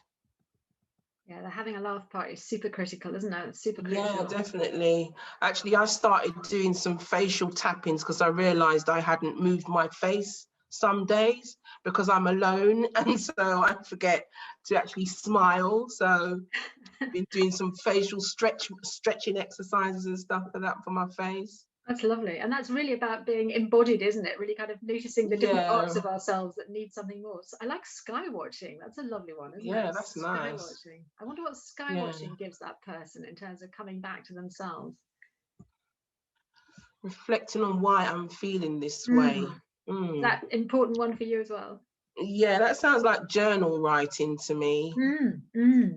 Yeah, the having a laugh part is super critical, isn't it? It's super critical.
Yeah, definitely. Actually, I started doing some facial tappings because I realized I hadn't moved my face some days because I'm alone, and so I forget to actually smile. So I've been doing some facial stretching exercises and stuff for that for my face.
That's lovely. And that's really about being embodied, isn't it? Really kind of noticing the different parts of ourselves that need something more. So I like sky watching. That's a lovely one, isn't it?
Yeah, that's nice.
Sky watching. I wonder what sky watching gives that person in terms of coming back to themselves.
Reflecting on why I'm feeling this way.
Is that important one for you as well?
Yeah, that sounds like journal writing to me. And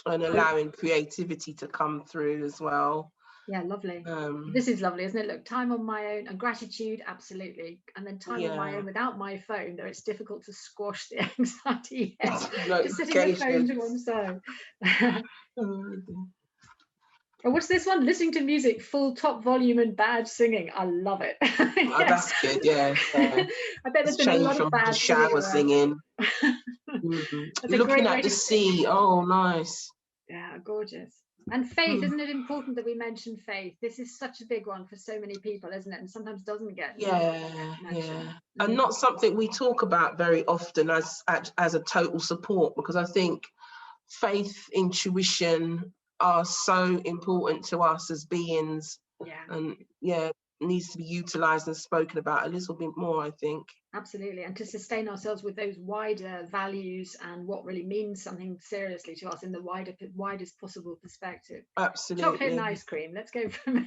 allowing creativity to come through as well.
Yeah, lovely. This is lovely, isn't it? Look, time on my own and gratitude, absolutely. And then time on my own without my phone, though it's difficult to squash the anxiety. Just setting the phone to one side. Oh, what's this one? Listening to music, full top volume and bad singing. I love it.
Oh, that's good, yeah.
I bet there's been a lot of bad
shower singing. Looking at the sea. Oh, nice.
Yeah, gorgeous. And faith, isn't it important that we mention faith? This is such a big one for so many people, isn't it? And sometimes doesn't get mentioned.
And not something we talk about very often as a total support, because I think faith, intuition are so important to us as beings. And needs to be utilized and spoken about a little bit more, I think.
Absolutely. And to sustain ourselves with those wider values and what really means something seriously to us in the widest possible perspective.
Absolutely.
Chocolate and ice cream. Let's go from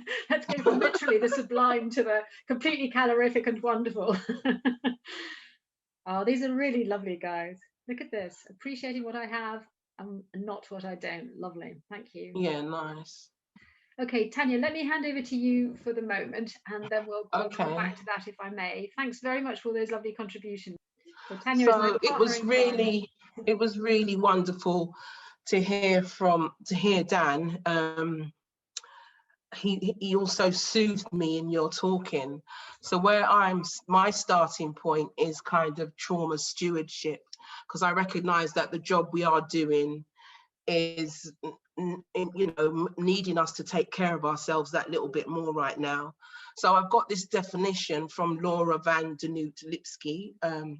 literally the sublime to the completely calorific and wonderful. Oh, these are really lovely, guys. Look at this. Appreciating what I have and not what I don't. Lovely. Thank you.
Yeah, nice.
Okay, Tanya, let me hand over to you for the moment, and then we'll come back to that if I may. Thanks very much for all those lovely contributions. So, Tanya,
it was really wonderful to hear Dan. He also soothed me in your talking. So my starting point is kind of trauma stewardship, because I recognize that the job we are doing is needing us to take care of ourselves that little bit more right now. So I've got this definition from Laura Van Denoot Lipsky.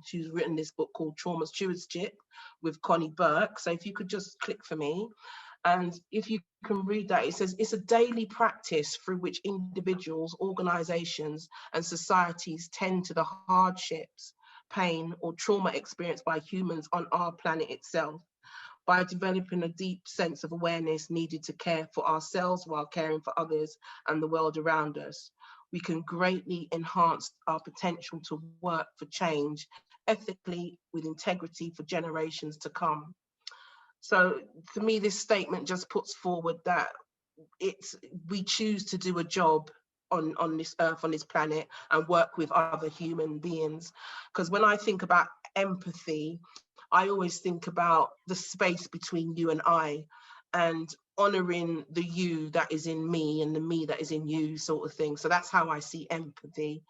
She's written this book called Trauma Stewardship with Connie Burke. So if you could just click for me, and if you can read that, it says it's a daily practice through which individuals, organizations and societies tend to the hardships, pain or trauma experienced by humans on our planet itself, by developing a deep sense of awareness needed to care for ourselves while caring for others and the world around us. We can greatly enhance our potential to work for change ethically with integrity for generations to come. So for me, this statement just puts forward that we choose to do a job on this earth, on this planet, and work with other human beings. Because when I think about empathy, I always think about the space between you and I, and honoring the you that is in me and the me that is in you, sort of thing. So that's how I see empathy.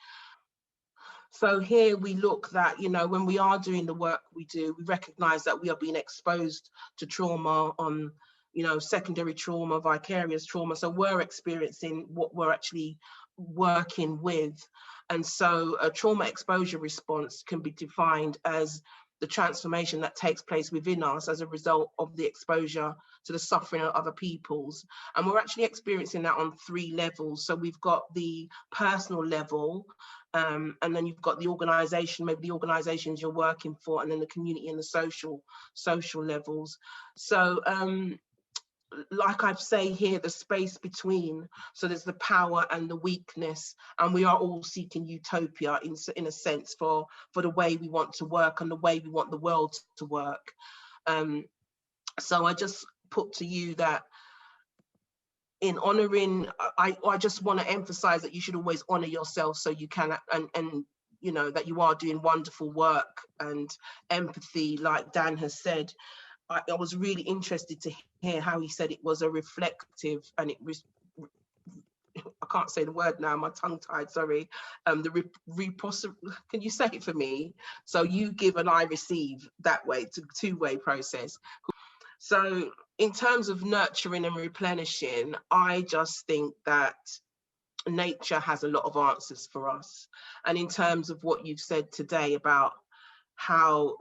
So here we look that, when we are doing the work we do, we recognize that we are being exposed to trauma on, secondary trauma, vicarious trauma. So we're experiencing what we're actually working with. And so a trauma exposure response can be defined as the transformation that takes place within us as a result of the exposure to the suffering of other peoples. And we're actually experiencing that on 3 levels. So we've got the personal level, and then you've got the organization, maybe the organizations you're working for, and then the community and the social levels. So like I say here, the space between, so there's the power and the weakness, and we are all seeking utopia in a sense for the way we want to work and the way we want the world to work. So I just put to you that in honouring, I just want to emphasize that you should always honour yourself, so you can, and you know, that you are doing wonderful work. And empathy, like Dan has said, I was really interested to hear how he said it was a reflective, and it was, I can't say the word now, my tongue tied, sorry. Can you say it for me? So you give and I receive, that way, two-way process. So in terms of nurturing and replenishing, I just think that nature has a lot of answers for us. And in terms of what you've said today about how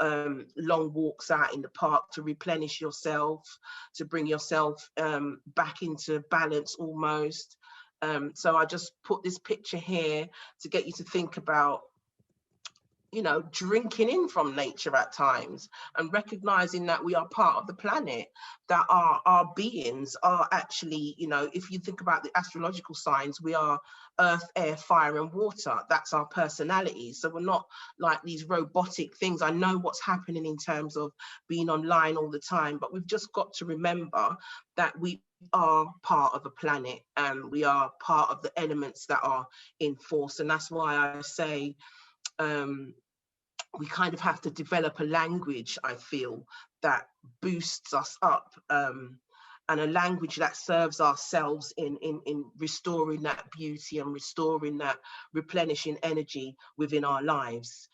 long walks out in the park to replenish yourself, to bring yourself back into balance almost. So I just put this picture here to get you to think about, you know, drinking in from nature at times, and recognizing that we are part of the planet, that our beings are actually, you know, if you think about the astrological signs, we are earth, air, fire and water. That's our personality. So we're not like these robotic things. I know what's happening in terms of being online all the time, but we've just got to remember that we are part of a planet, and we are part of the elements that are in force. And that's why I say, we kind of have to develop a language, I feel, that boosts us up, and a language that serves ourselves in restoring that beauty and restoring that replenishing energy within our lives.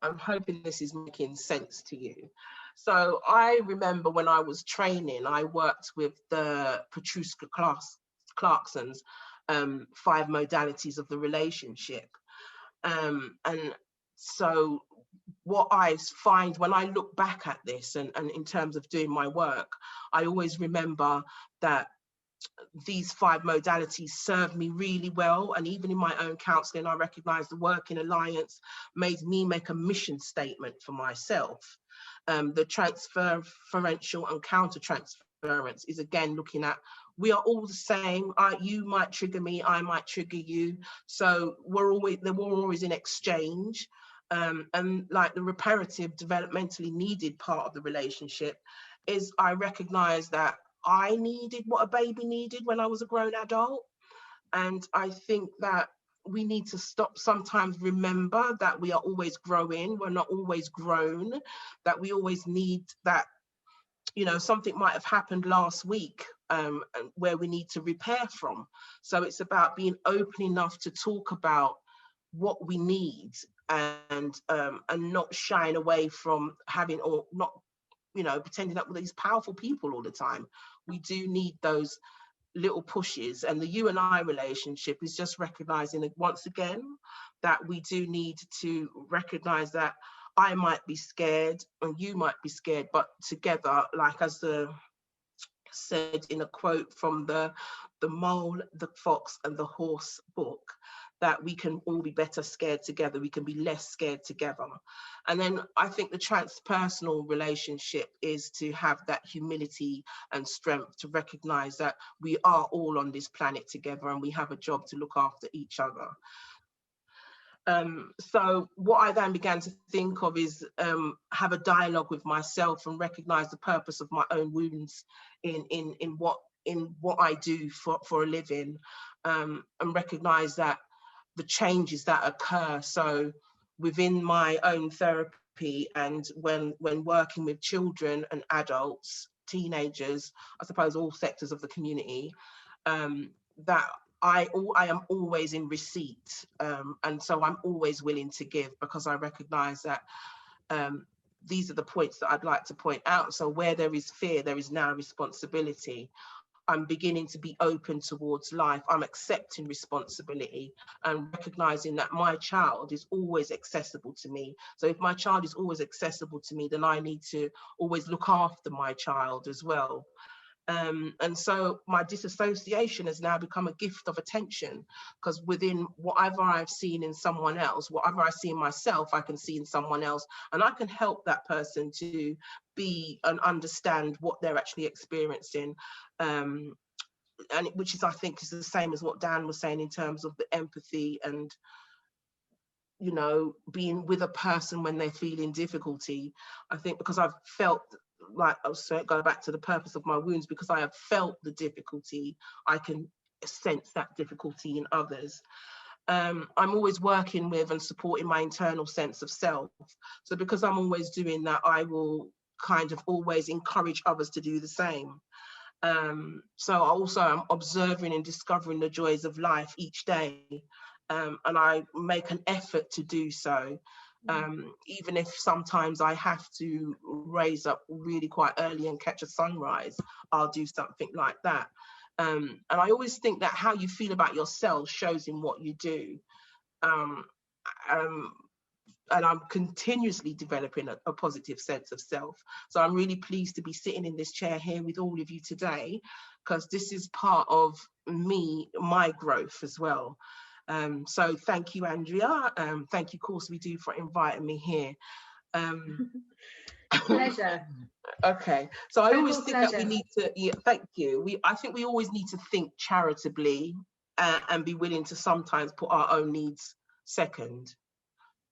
I'm hoping this is making sense to you. So I remember when I was training, I worked with the Petruska Clarkson's 5 modalities of the relationship. And so what I find when I look back at this, and in terms of doing my work, I always remember that these 5 modalities served me really well. And even in my own counselling, I recognise the work in Alliance made me make a mission statement for myself. The transferential and counter-transference is again looking at, we are all the same. You might trigger me, I might trigger you. So we're always in exchange. And like the reparative, developmentally needed part of the relationship is, I recognise that I needed what a baby needed when I was a grown adult. And I think that we need to stop sometimes remember that we are always growing, we're not always grown, that we always need that, you know, something might have happened last week where we need to repair from. So it's about being open enough to talk about what we need, and not shying away from having, or not, you know, pretending that we're these powerful people all the time. We do need those little pushes, and the you and I relationship is just recognizing once again that we do need to recognize that I might be scared and you might be scared, but together, like as the said in a quote from the Mole, the Fox and the Horse book, that we can all be better scared together, we can be less scared together. And then I think the transpersonal relationship is to have that humility and strength to recognize that we are all on this planet together and we have a job to look after each other. So what I then began to think of is have a dialogue with myself and recognize the purpose of my own wounds in what I do for a living, and recognize that the changes that occur. So within my own therapy and when working with children and adults, teenagers, I suppose all sectors of the community, that I am always in receipt, and so I'm always willing to give, because I recognize that these are the points that I'd like to point out. So where there is fear, there is now responsibility. I'm beginning to be open towards life. I'm accepting responsibility and recognizing that my child is always accessible to me. So if my child is always accessible to me, then I need to always look after my child as well. And so my disassociation has now become a gift of attention, because within whatever I've seen in someone else, whatever I see in myself, I can see in someone else, and I can help that person to be and understand what they're actually experiencing. And which is, I think, is the same as what Dan was saying in terms of the empathy and, you know, being with a person when they're feeling difficulty. I think because I've felt like I was saying, go back to the purpose of my wounds, because I have felt the difficulty, I can sense that difficulty in others. I'm always working with and supporting my internal sense of self. So because I'm always doing that, I will kind of always encourage others to do the same. So also I'm observing and discovering the joys of life each day, and I make an effort to do so. Even if sometimes I have to raise up really quite early and catch a sunrise, I'll do something like that. And I always think that how you feel about yourself shows in what you do. And I'm continuously developing a positive sense of self. So I'm really pleased to be sitting in this chair here with all of you today, because this is part of me, my growth as well. So thank you, Andrea. Thank you, CourseWeDo, for inviting me here.
Pleasure.
Okay, so I always think
pleasure.
that we need to, yeah, thank you. I think we always need to think charitably and be willing to sometimes put our own needs second.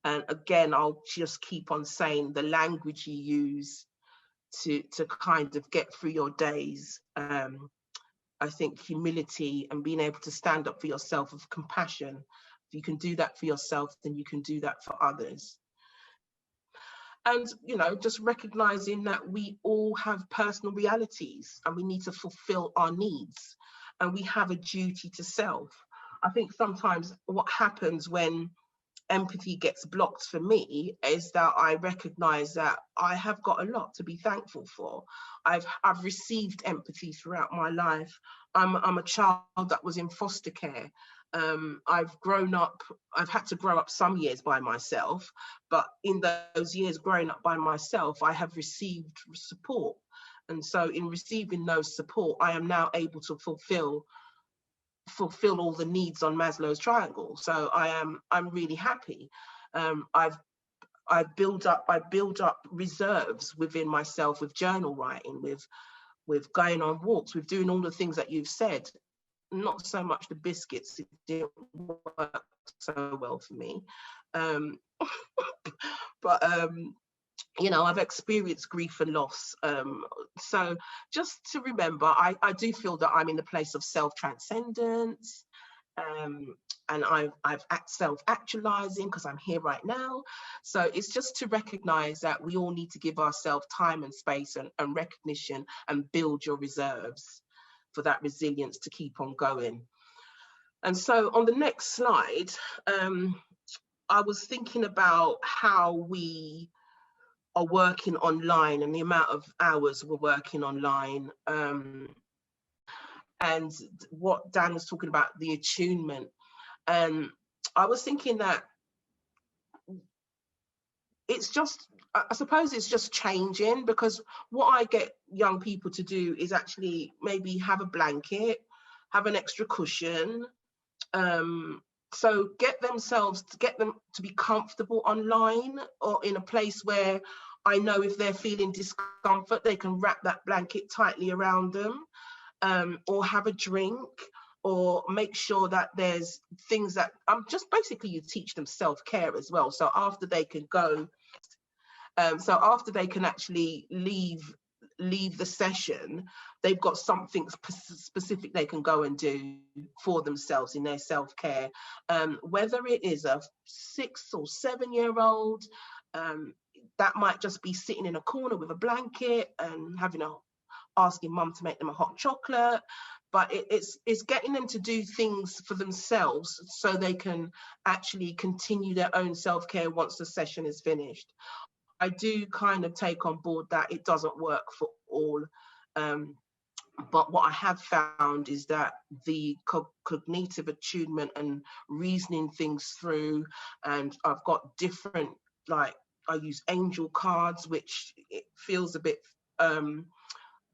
And again, I'll just keep on saying the language you use to kind of get through your days. I think humility and being able to stand up for yourself with compassion. If you can do that for yourself, then you can do that for others. And, you know, just recognizing that we all have personal realities and we need to fulfill our needs, and we have a duty to self. I think sometimes what happens when empathy gets blocked for me is that I recognize that I have got a lot to be thankful for. I've received empathy throughout my life. I'm a child that was in foster care. I've grown up, I've had to grow up some years by myself, but in those years growing up by myself, I have received support. And so in receiving those support, I am now able to fulfill all the needs on Maslow's triangle. So I'm really happy. I build up reserves within myself, with journal writing, with going on walks, with doing all the things that you've said. Not so much the biscuits, it didn't work so well for me. But you know, I've experienced grief and loss. So just to remember, I do feel that I'm in the place of self-transcendence, and I've self-actualizing, because I'm here right now. So it's just to recognize that we all need to give ourselves time and space and recognition, and build your reserves for that resilience to keep on going. And so on the next slide, I was thinking about how we are working online and the amount of hours we're working online. And what Dan was talking about, the attunement. I was thinking that it's just, I suppose it's just changing, because what I get young people to do is actually maybe have a blanket, have an extra cushion. So get them to be comfortable online, or in a place where I know if they're feeling discomfort, they can wrap that blanket tightly around them, or have a drink, or make sure that there's things that just basically you teach them self-care as well. So after they can go, after they can actually leave the session, they've got something specific they can go and do for themselves in their self-care. Whether it is a 6 or 7 year old, that might just be sitting in a corner with a blanket and asking mum to make them a hot chocolate. But it's getting them to do things for themselves so they can actually continue their own self-care once the session is finished. I do kind of take on board that it doesn't work for all. But what I have found is that the cognitive attunement and reasoning things through, and I've got different, like I use angel cards, which it feels a bit,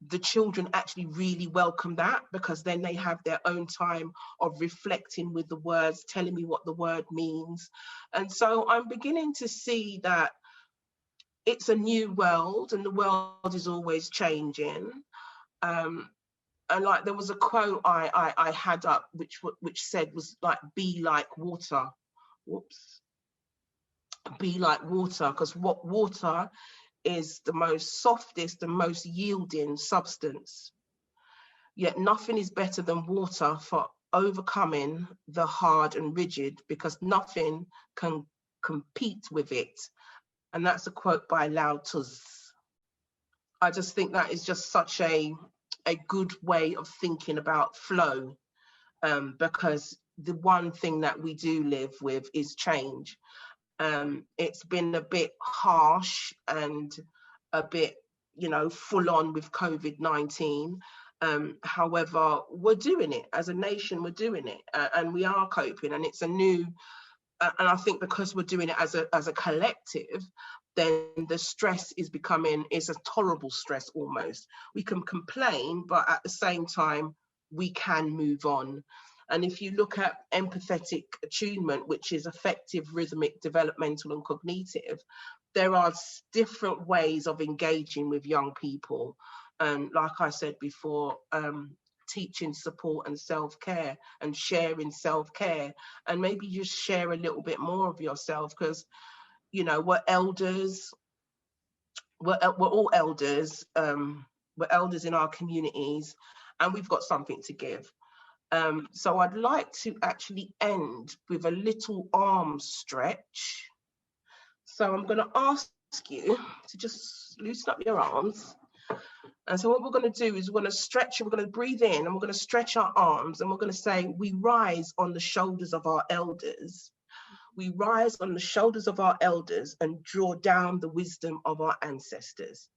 the children actually really welcome that, because then they have their own time of reflecting with the words, telling me what the word means. And so I'm beginning to see that it's a new world, and the world is always changing. And like there was a quote I had up which said, was like, be like water. Whoops. Be like water, because what water is the most softest and most yielding substance. Yet nothing is better than water for overcoming the hard and rigid, because nothing can compete with it. And that's a quote by Lao Tzu. I just think that is just such a good way of thinking about flow, because the one thing that we do live with is change. It's been a bit harsh and a bit, full on with COVID-19. However, we're doing it as a nation, we're doing it, and we are coping, and it's a new, and I think because we're doing it as a collective, then the stress is a tolerable stress almost. We can complain, but at the same time, we can move on. And if you look at empathetic attunement, which is affective, rhythmic, developmental, and cognitive, there are different ways of engaging with young people. And like I said before, teaching support and self-care and sharing self-care, and maybe just share a little bit more of yourself, because we're elders, we're all elders, we're elders in our communities, and we've got something to give. So I'd like to actually end with a little arm stretch. So I'm going to ask you to just loosen up your arms. And so what we're going to do is we're going to stretch, we're going to breathe in, and we're going to stretch our arms, and we're going to say, we rise on the shoulders of our elders. We rise on the shoulders of our elders and draw down the wisdom of our ancestors.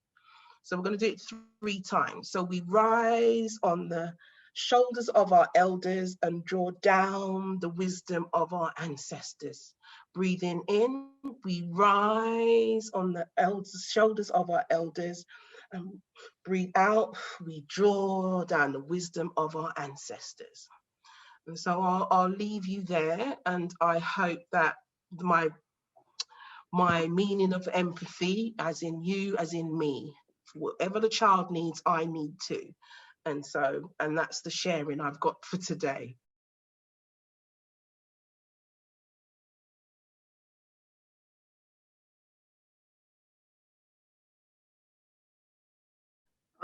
So we're going to do it 3 times. So we rise on the shoulders of our elders and draw down the wisdom of our ancestors. Breathing in, we rise on the shoulders of our elders, and breathe out, we draw down the wisdom of our ancestors. And so I'll leave you there, and I hope that my meaning of empathy, as in you, as in me, whatever the child needs, I need too. And that's the sharing I've got for today.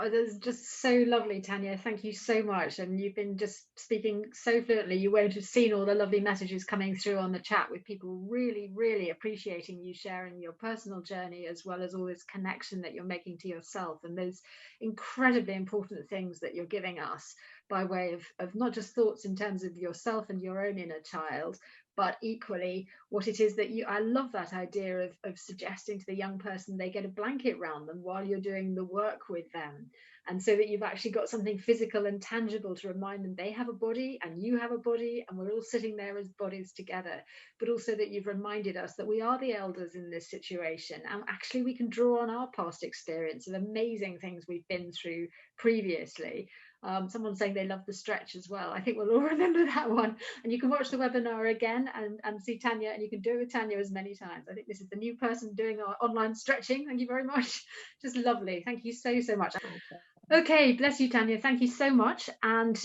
Oh, that's just so lovely, Tanya. Thank you so much. And you've been just speaking so fluently. You won't have seen all the lovely messages coming through on the chat, with people really, really appreciating you sharing your personal journey, as well as all this connection that you're making to yourself, and those incredibly important things that you're giving us by way of not just thoughts in terms of yourself and your own inner child, but equally what it is that I love that idea of suggesting to the young person they get a blanket around them while you're doing the work with them. And so that you've actually got something physical and tangible to remind them they have a body and you have a body, and we're all sitting there as bodies together. But also that you've reminded us that we are the elders in this situation, and actually we can draw on our past experience of amazing things we've been through previously. Someone's saying they love the stretch as well. I think we'll all remember that one. And you can watch the webinar again and see Tanya, and you can do it with Tanya as many times. I think this is the new person doing our online stretching. Thank you very much. Just lovely. Thank you so, so much. Okay, bless you, Tanya. Thank you so much. And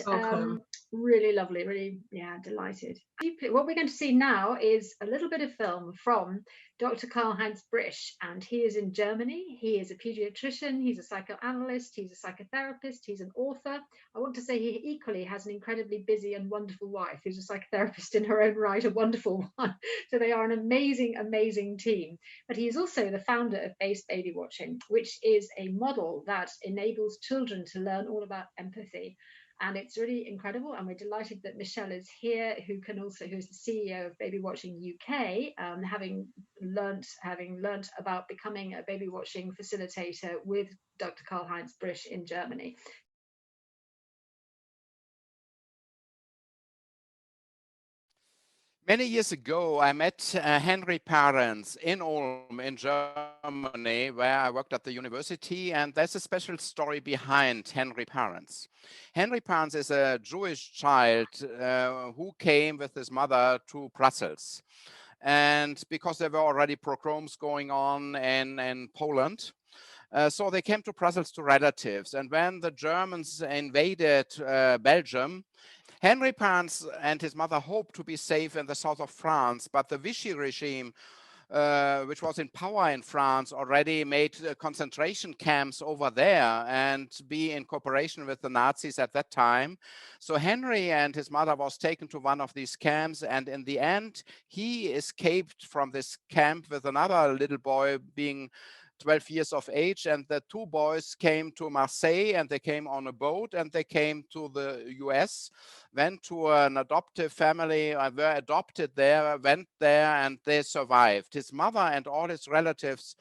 really lovely, really, delighted. What we're going to see now is a little bit of film from Dr. Karl-Heinz Brisch, and he is in Germany. He is a pediatrician, he's a psychoanalyst, he's a psychotherapist, he's an author. I want to say he equally has an incredibly busy and wonderful wife who's a psychotherapist in her own right, a wonderful one. So they are an amazing, amazing team. But he is also the founder of Babywatching, which is a model that enables children to learn all about empathy. And it's really incredible, and we're delighted that Michele is here, who's the CEO of Babywatching UK, having learnt about becoming a babywatching facilitator with Dr. Karl-Heinz Brisch in Germany.
Many years ago, I met Henry Parents in Ulm in Germany, where I worked at the university, and there's a special story behind Henry Parents. Henry Parents is a Jewish child who came with his mother to Brussels. And because there were already pogroms going on in Poland, so they came to Brussels to relatives. And when the Germans invaded Belgium, Henry Parents and his mother hoped to be safe in the south of France, but the Vichy regime which was in power in France, already made concentration camps over there and be in cooperation with the Nazis at that time. So Henry and his mother was taken to one of these camps, and in the end, he escaped from this camp with another little boy being 12 years of age, and the two boys came to Marseille, and they came on a boat, and they came to the US, went to an adoptive family, were adopted there, went there, and they survived. His mother and all his relatives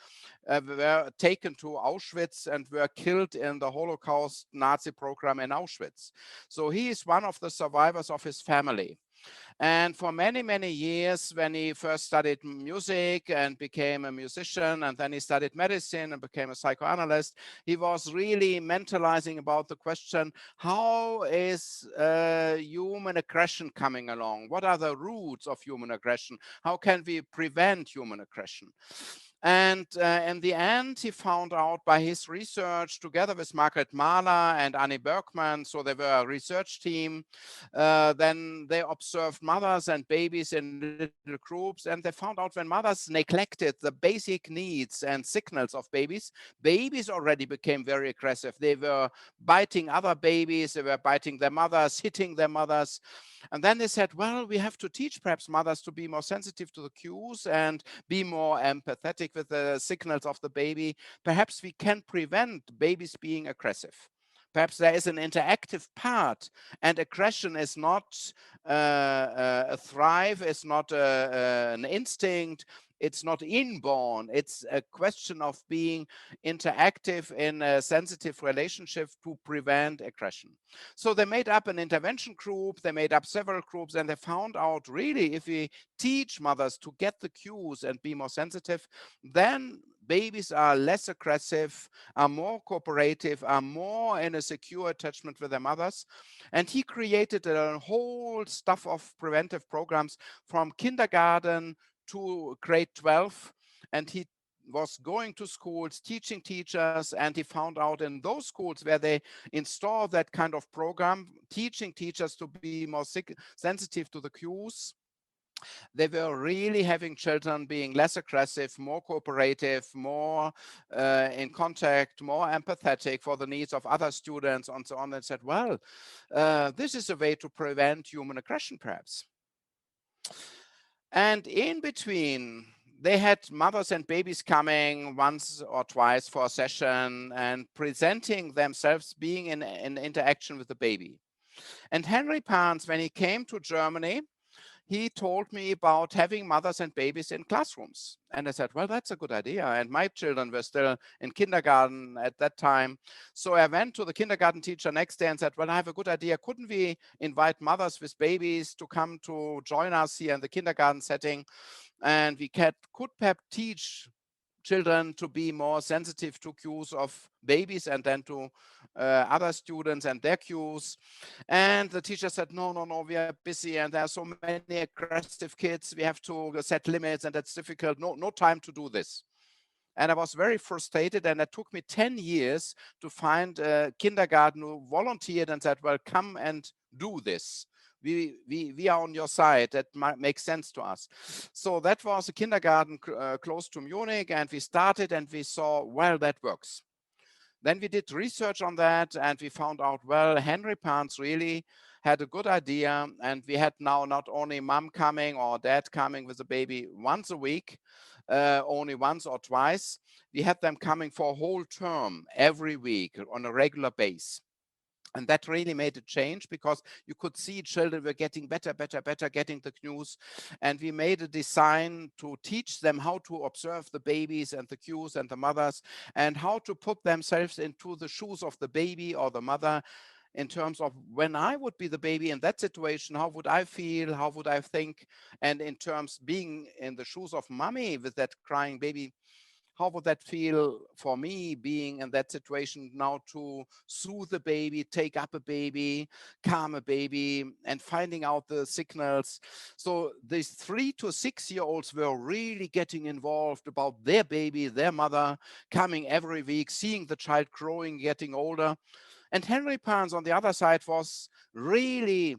were taken to Auschwitz and were killed in the Holocaust Nazi program in Auschwitz. So he is one of the survivors of his family. And for many, many years, when he first studied music and became a musician, and then he studied medicine and became a psychoanalyst, he was really mentalizing about the question, how is human aggression coming along? What are the roots of human aggression? How can we prevent human aggression? And in the end, he found out by his research, together with Margaret Mahler and Annie Berkman, so they were a research team, then they observed mothers and babies in little groups, and they found out when mothers neglected the basic needs and signals of babies, babies already became very aggressive. They were biting other babies, they were biting their mothers, hitting their mothers. And then they said, well, we have to teach perhaps mothers to be more sensitive to the cues and be more empathetic with the signals of the baby. Perhaps we can prevent babies being aggressive. Perhaps there is an interactive part, and aggression is not a thrive, it's not an instinct, it's not inborn. It's a question of being interactive in a sensitive relationship to prevent aggression. So they made up an intervention group, they made up several groups, and they found out really if we teach mothers to get the cues and be more sensitive, then babies are less aggressive, are more cooperative, are more in a secure attachment with their mothers. And he created a whole stuff of preventive programs from kindergarten to grade 12. And he was going to schools, teaching teachers, and he found out in those schools where they installed that kind of program, teaching teachers to be more sensitive to the cues, they were really having children being less aggressive, more cooperative, more in contact, more empathetic for the needs of other students and so on. And said, well, this is a way to prevent human aggression, perhaps. And in between, they had mothers and babies coming once or twice for a session and presenting themselves being in interaction with the baby. And Henry Pans, when he came to Germany, he told me about having mothers and babies in classrooms. And I said, well, that's a good idea. And my children were still in kindergarten at that time. So I went to the kindergarten teacher next day and said, well, I have a good idea. Couldn't we invite mothers with babies to come to join us here in the kindergarten setting? And we could perhaps teach children to be more sensitive to cues of babies and then to other students and their cues. And the teacher said, no, we are busy and there are so many aggressive kids. We have to set limits and that's difficult. No time to do this. And I was very frustrated, and it took me 10 years to find a kindergarten who volunteered and said, well, come and do this. We are on your side. That makes sense to us. So that was a kindergarten close to Munich, and we started and we saw, well, that works. Then we did research on that and we found out, well, Henry Pans really had a good idea, and we had now not only mom coming or dad coming with a baby once a week, only once or twice. We had them coming for a whole term every week on a regular basis. And that really made a change because you could see children were getting better, getting the cues. And we made a design to teach them how to observe the babies and the cues and the mothers, and how to put themselves into the shoes of the baby or the mother, in terms of when I would be the baby in that situation, how would I feel? How would I think? And in terms being in the shoes of mommy with that crying baby, how would that feel for me being in that situation now to soothe the baby, take up a baby, calm a baby, and finding out the signals. So these 3 to 6 year olds were really getting involved about their baby, their mother, coming every week, seeing the child growing, getting older. And Henry Pans on the other side was really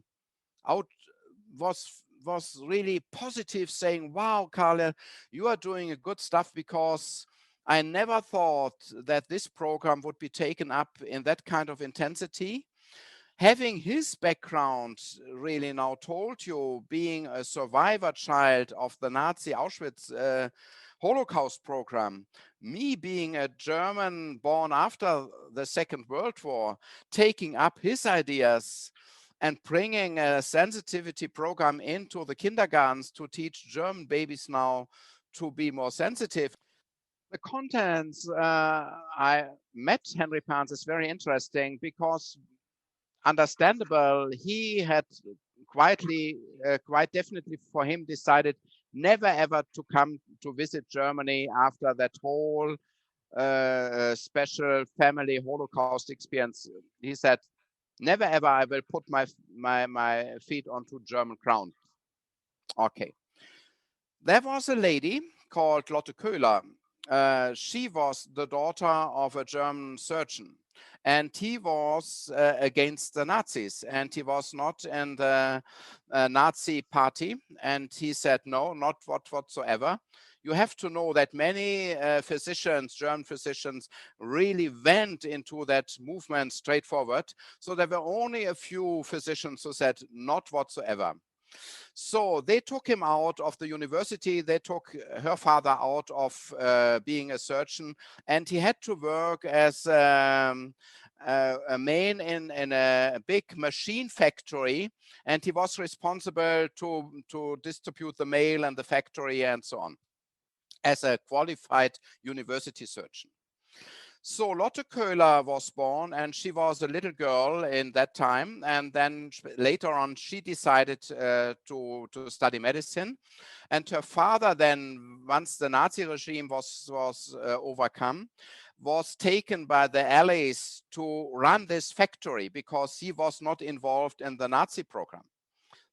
was really positive, saying, wow, Carla, you are doing a good stuff, because I never thought that this program would be taken up in that kind of intensity. Having his background really now told you, being a survivor child of the Nazi Auschwitz Holocaust program, me being a German born after the Second World War, taking up his ideas and bringing a sensitivity program into the kindergartens to teach German babies now to be more sensitive. The contents I met Henry Pans is very interesting, because understandable, he had quite definitely for him decided never ever to come to visit Germany after that whole special family Holocaust experience. He said, never ever I will put my feet onto German ground. Okay. There was a lady called Lotte Köhler. She was the daughter of a German surgeon, and he was against the Nazis, and he was not in the Nazi party. And he said, no, not whatsoever. You have to know that many physicians, German physicians, really went into that movement straightforward. So there were only a few physicians who said, not whatsoever. So they took him out of the university. They took her father out of being a surgeon, and he had to work as a man in a big machine factory, and he was responsible to distribute the mail and the factory and so on, as a qualified university surgeon. So Lotte Köhler was born, and she was a little girl in that time. And then later on, she decided to study medicine. And her father then, once the Nazi regime was overcome, was taken by the Allies to run this factory, because he was not involved in the Nazi program.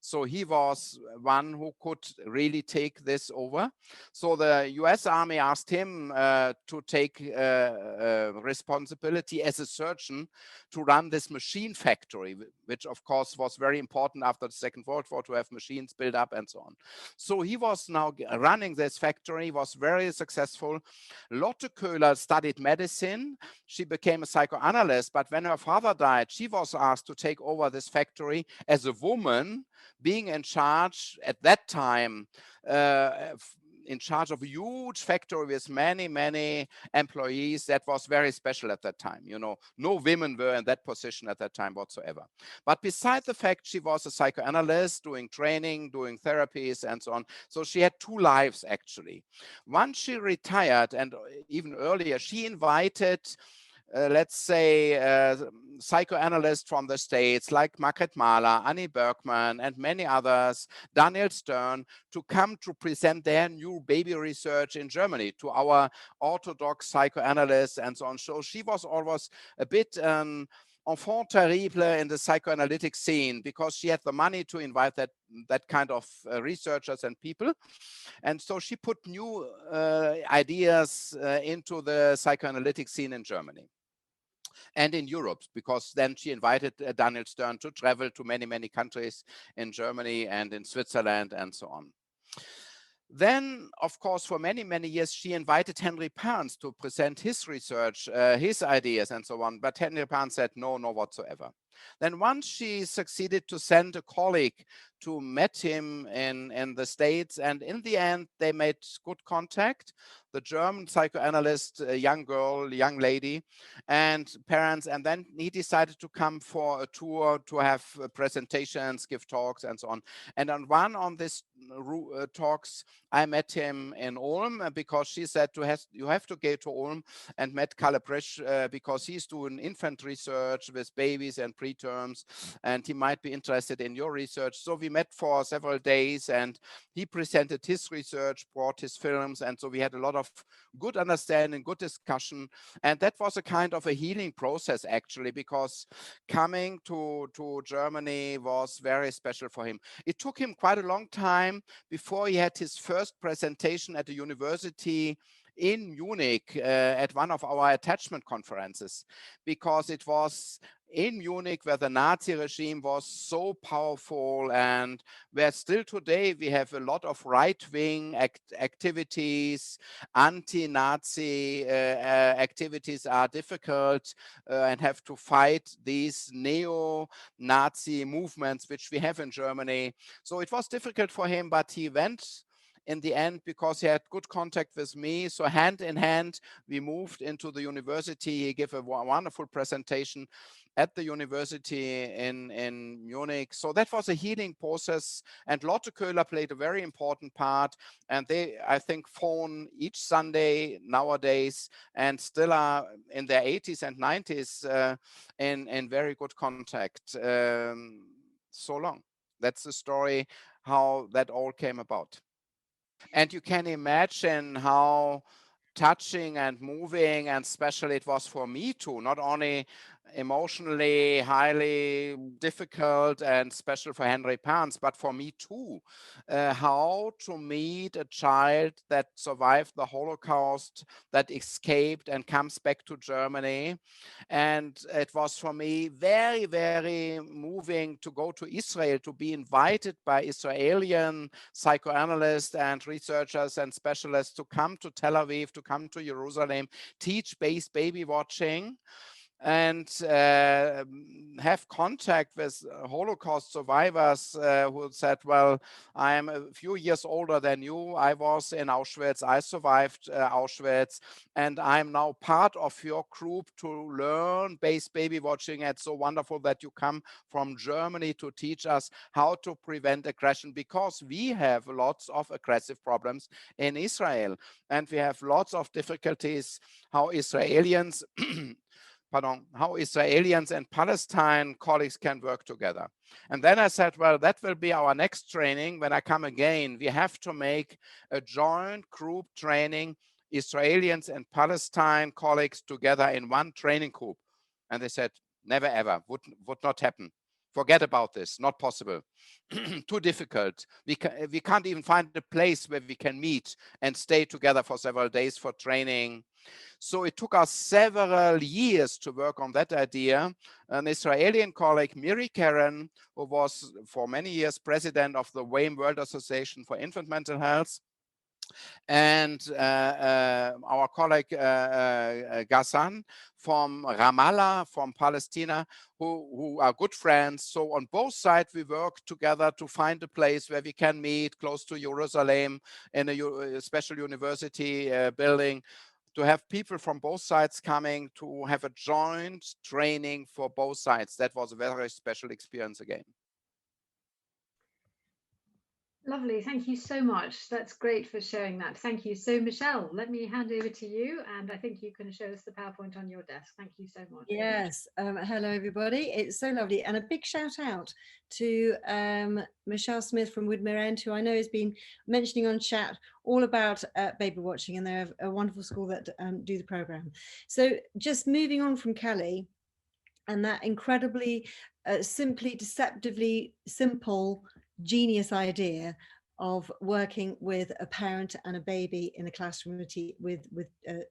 So he was one who could really take this over. So the US Army asked him to take responsibility as a surgeon to run this machine factory, which of course was very important after the Second World War, to have machines built up and so on. So he was now running this factory, was very successful. Lotte Köhler studied medicine. She became a psychoanalyst, but when her father died, she was asked to take over this factory as a woman, being in charge at that time, in charge of a huge factory with many employees. That was very special at that time. You know, no women were in that position at that time whatsoever. But beside the fact she was a psychoanalyst, doing training, doing therapies and so on, so she had two lives actually. Once she retired, and even earlier, she invited let's say, psychoanalysts from the States like Margaret Mahler, Annie Bergman, and many others, Daniel Stern, to come to present their new baby research in Germany to our orthodox psychoanalysts and so on. So she was always a bit enfant terrible in the psychoanalytic scene, because she had the money to invite that kind of researchers and people. And so she put new ideas into the psychoanalytic scene in Germany and in Europe, because then she invited Daniel Stern to travel to many countries in Germany and in Switzerland and so on. Then, of course, for many years, she invited Henry Pans to present his research, his ideas and so on. But Henry Pans said no whatsoever. Then once she succeeded to send a colleague to meet him in the States, and in the end, they made good contact. The German psychoanalyst, a young girl, young lady, and parents, and then he decided to come for a tour to have presentations, give talks, and so on. And on one of these talks, I met him in Ulm, because she said you have to go to Ulm, and met Kalle Bresch because he's doing infant research with babies and preterms, and he might be interested in your research. So we met for several days, and he presented his research, brought his films, and so we had a lot of good understanding, good discussion. And that was a kind of a healing process actually, because coming to Germany was very special for him. It took him quite a long time before he had his first presentation at a university in Munich at one of our attachment conferences, because it was in Munich where the Nazi regime was so powerful, and where still today we have a lot of right-wing activities, anti-Nazi activities are difficult and have to fight these neo-Nazi movements which we have in Germany. So it was difficult for him, but he went in the end because he had good contact with me. So hand in hand, we moved into the university. He gave a wonderful presentation at the university in Munich. So that was a healing process, and Lotte Köhler played a very important part. And they, I think, phone each Sunday nowadays, and still are in their 80s and 90s in very good contact. So long. That's the story, how that all came about. And you can imagine how touching and moving and special it was for me too, not only emotionally highly difficult and special for Henry parents, but for me too, how to meet a child that survived the Holocaust, that escaped and comes back to Germany. And it was for me very, very moving to go to Israel, to be invited by Israeli psychoanalysts and researchers and specialists to come to Tel Aviv, to come to Jerusalem, teach baby watching, and have contact with Holocaust survivors who said, well, I am a few years older than you. I was in Auschwitz. I survived Auschwitz, and I'm now part of your group to learn baby watching. It's so wonderful that you come from Germany to teach us how to prevent aggression, because we have lots of aggressive problems in Israel, and we have lots of difficulties how Israelis and Palestine colleagues can work together. And then I said, well, that will be our next training. When I come again, we have to make a joint group training, Israelis and Palestine colleagues together in one training group. And they said, never ever, would not happen. Forget about this, not possible. Too difficult. We can't even find a place where we can meet and stay together for several days for training. So it took us several years to work on that idea. An Israeli colleague, Miri Keren, who was for many years president of the WAME World Association for Infant Mental Health, and our colleague Ghassan from Ramallah, from Palestine, who are good friends. So on both sides, we work together to find a place where we can meet close to Jerusalem in a special university building, to have people from both sides coming to have a joint training for both sides. That was a very special experience again.
Lovely, thank you so much. That's great for sharing that. Thank you. So Michele, let me hand over to you, and I think you can show us the PowerPoint on your desk. Thank you so much.
Yes, hello everybody. It's so lovely, and a big shout out to Michele Smith from Woodmere End, who I know has been mentioning on chat all about baby watching, and they're a wonderful school that do the program. So just moving on from Kelly and that incredibly simply deceptively simple genius idea of working with a parent and a baby in a classroom with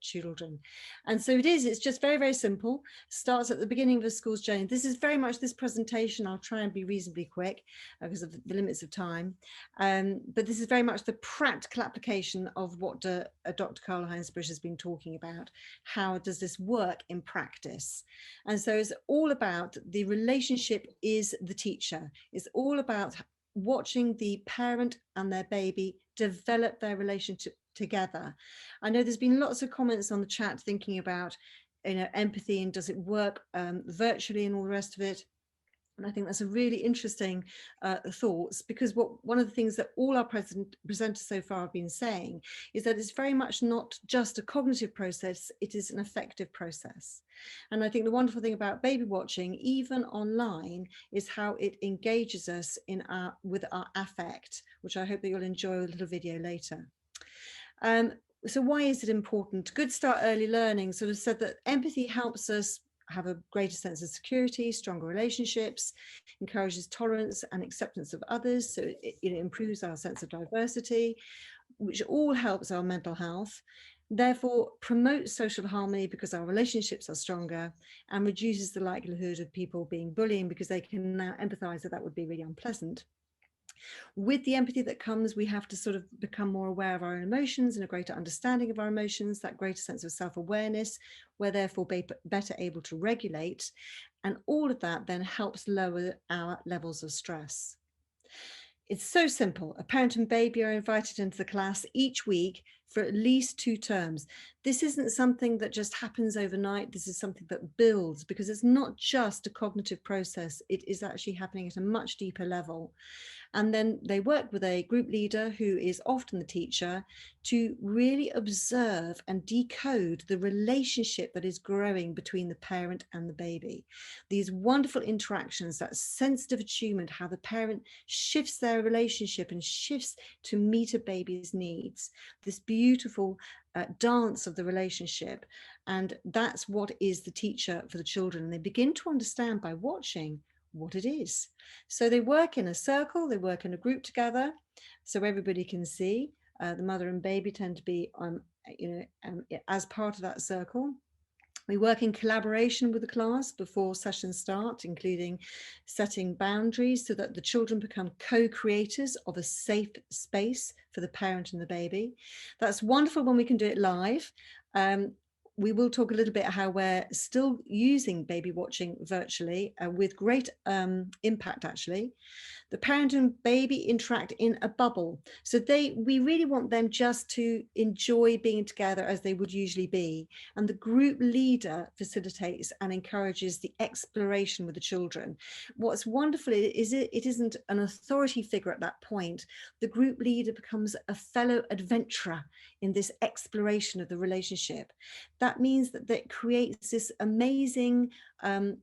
children. And so it's just very, very simple. Starts at the beginning of a school's journey. This is very much this presentation. I'll try and be reasonably quick because of the limits of time. But this is very much the practical application of what Dr. Karl-Heinz Busch has been talking about. How does this work in practice? And so it's all about the relationship is the teacher. It's all about watching the parent and their baby develop their relationship together. I know there's been lots of comments on the chat thinking about, empathy and does it work virtually and all the rest of it. And I think that's a really interesting thoughts, because one of the things that all our presenters so far have been saying is that it's very much not just a cognitive process, it is an affective process. And I think the wonderful thing about baby watching, even online, is how it engages us with our affect, which I hope that you'll enjoy a little video later. So why is it important? Good Start Early Learning sort of said that empathy helps us have a greater sense of security, stronger relationships, encourages tolerance and acceptance of others. So it improves our sense of diversity, which all helps our mental health. therefore promotes social harmony because our relationships are stronger, and reduces the likelihood of people being bullying because they can now empathize that would be really unpleasant. With the empathy that comes, we have to sort of become more aware of our own emotions and a greater understanding of our emotions, that greater sense of self-awareness. We're therefore better able to regulate, and all of that then helps lower our levels of stress. It's so simple. A parent and baby are invited into the class each week for at least 2 terms. This isn't something that just happens overnight. This is something that builds, because it's not just a cognitive process. It is actually happening at a much deeper level. And then they work with a group leader, who is often the teacher, to really observe and decode the relationship that is growing between the parent and the baby. These wonderful interactions, that sensitive attunement, how the parent shifts their relationship and shifts to meet a baby's needs. This beautiful dance of the relationship. And that's what is the teacher for the children. And they begin to understand by watching what it is. So they work in a circle, they work in a group together, so everybody can see. The mother and baby tend to be as part of that circle. We work in collaboration with the class before sessions start, including setting boundaries so that the children become co-creators of a safe space for the parent and the baby. That's wonderful when we can do it live. We will talk a little bit how we're still using baby watching virtually with great impact, actually. The parent and baby interact in a bubble. So we really want them just to enjoy being together as they would usually be. And the group leader facilitates and encourages the exploration with the children. What's wonderful is it isn't an authority figure at that point. The group leader becomes a fellow adventurer in this exploration of the relationship. That means that it creates this amazing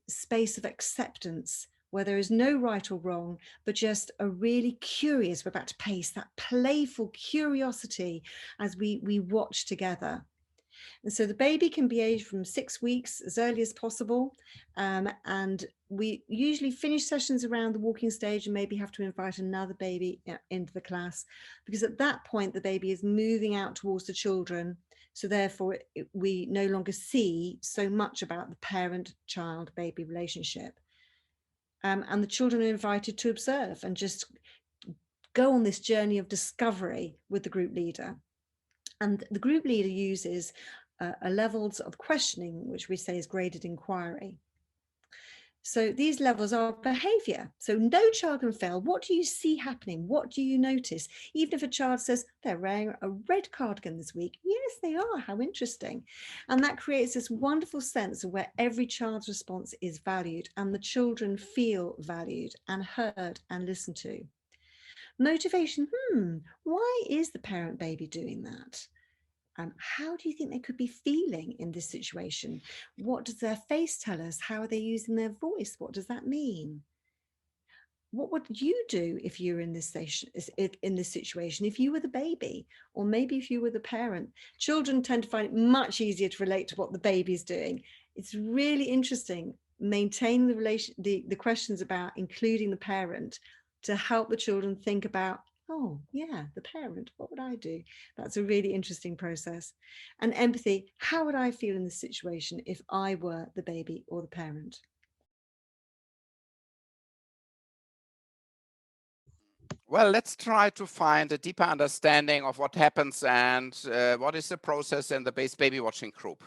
space of acceptance, where there is no right or wrong, but just a really curious, we're about to pace, that playful curiosity as we watch together. And so the baby can be aged from 6 weeks as early as possible. And we usually finish sessions around the walking stage and maybe have to invite another baby into the class, because at that point, the baby is moving out towards the children. So therefore, we no longer see so much about the parent-child-baby relationship. And the children are invited to observe and just go on this journey of discovery with the group leader. And the group leader uses a levels of questioning, which we say is graded inquiry. So these levels are behavior. So no child can fail. What do you see happening? What do you notice? Even if a child says they're wearing a red cardigan this week. Yes, they are. How interesting. And that creates this wonderful sense of where every child's response is valued and the children feel valued and heard and listened to. Motivation. Why is the parent baby doing that? How do you think they could be feeling in this situation? What does their face tell us? How are they using their voice? What does that mean? What would you do if you were in this situation, if you were the baby, or maybe if you were the parent? Children tend to find it much easier to relate to what the baby's doing. It's really interesting, maintaining the questions about including the parent to help the children think about, oh yeah, the parent, what would I do? That's a really interesting process. And empathy, how would I feel in this situation if I were the baby or the parent?
Well, let's try to find a deeper understanding of what happens and what is the process in the baby watching group.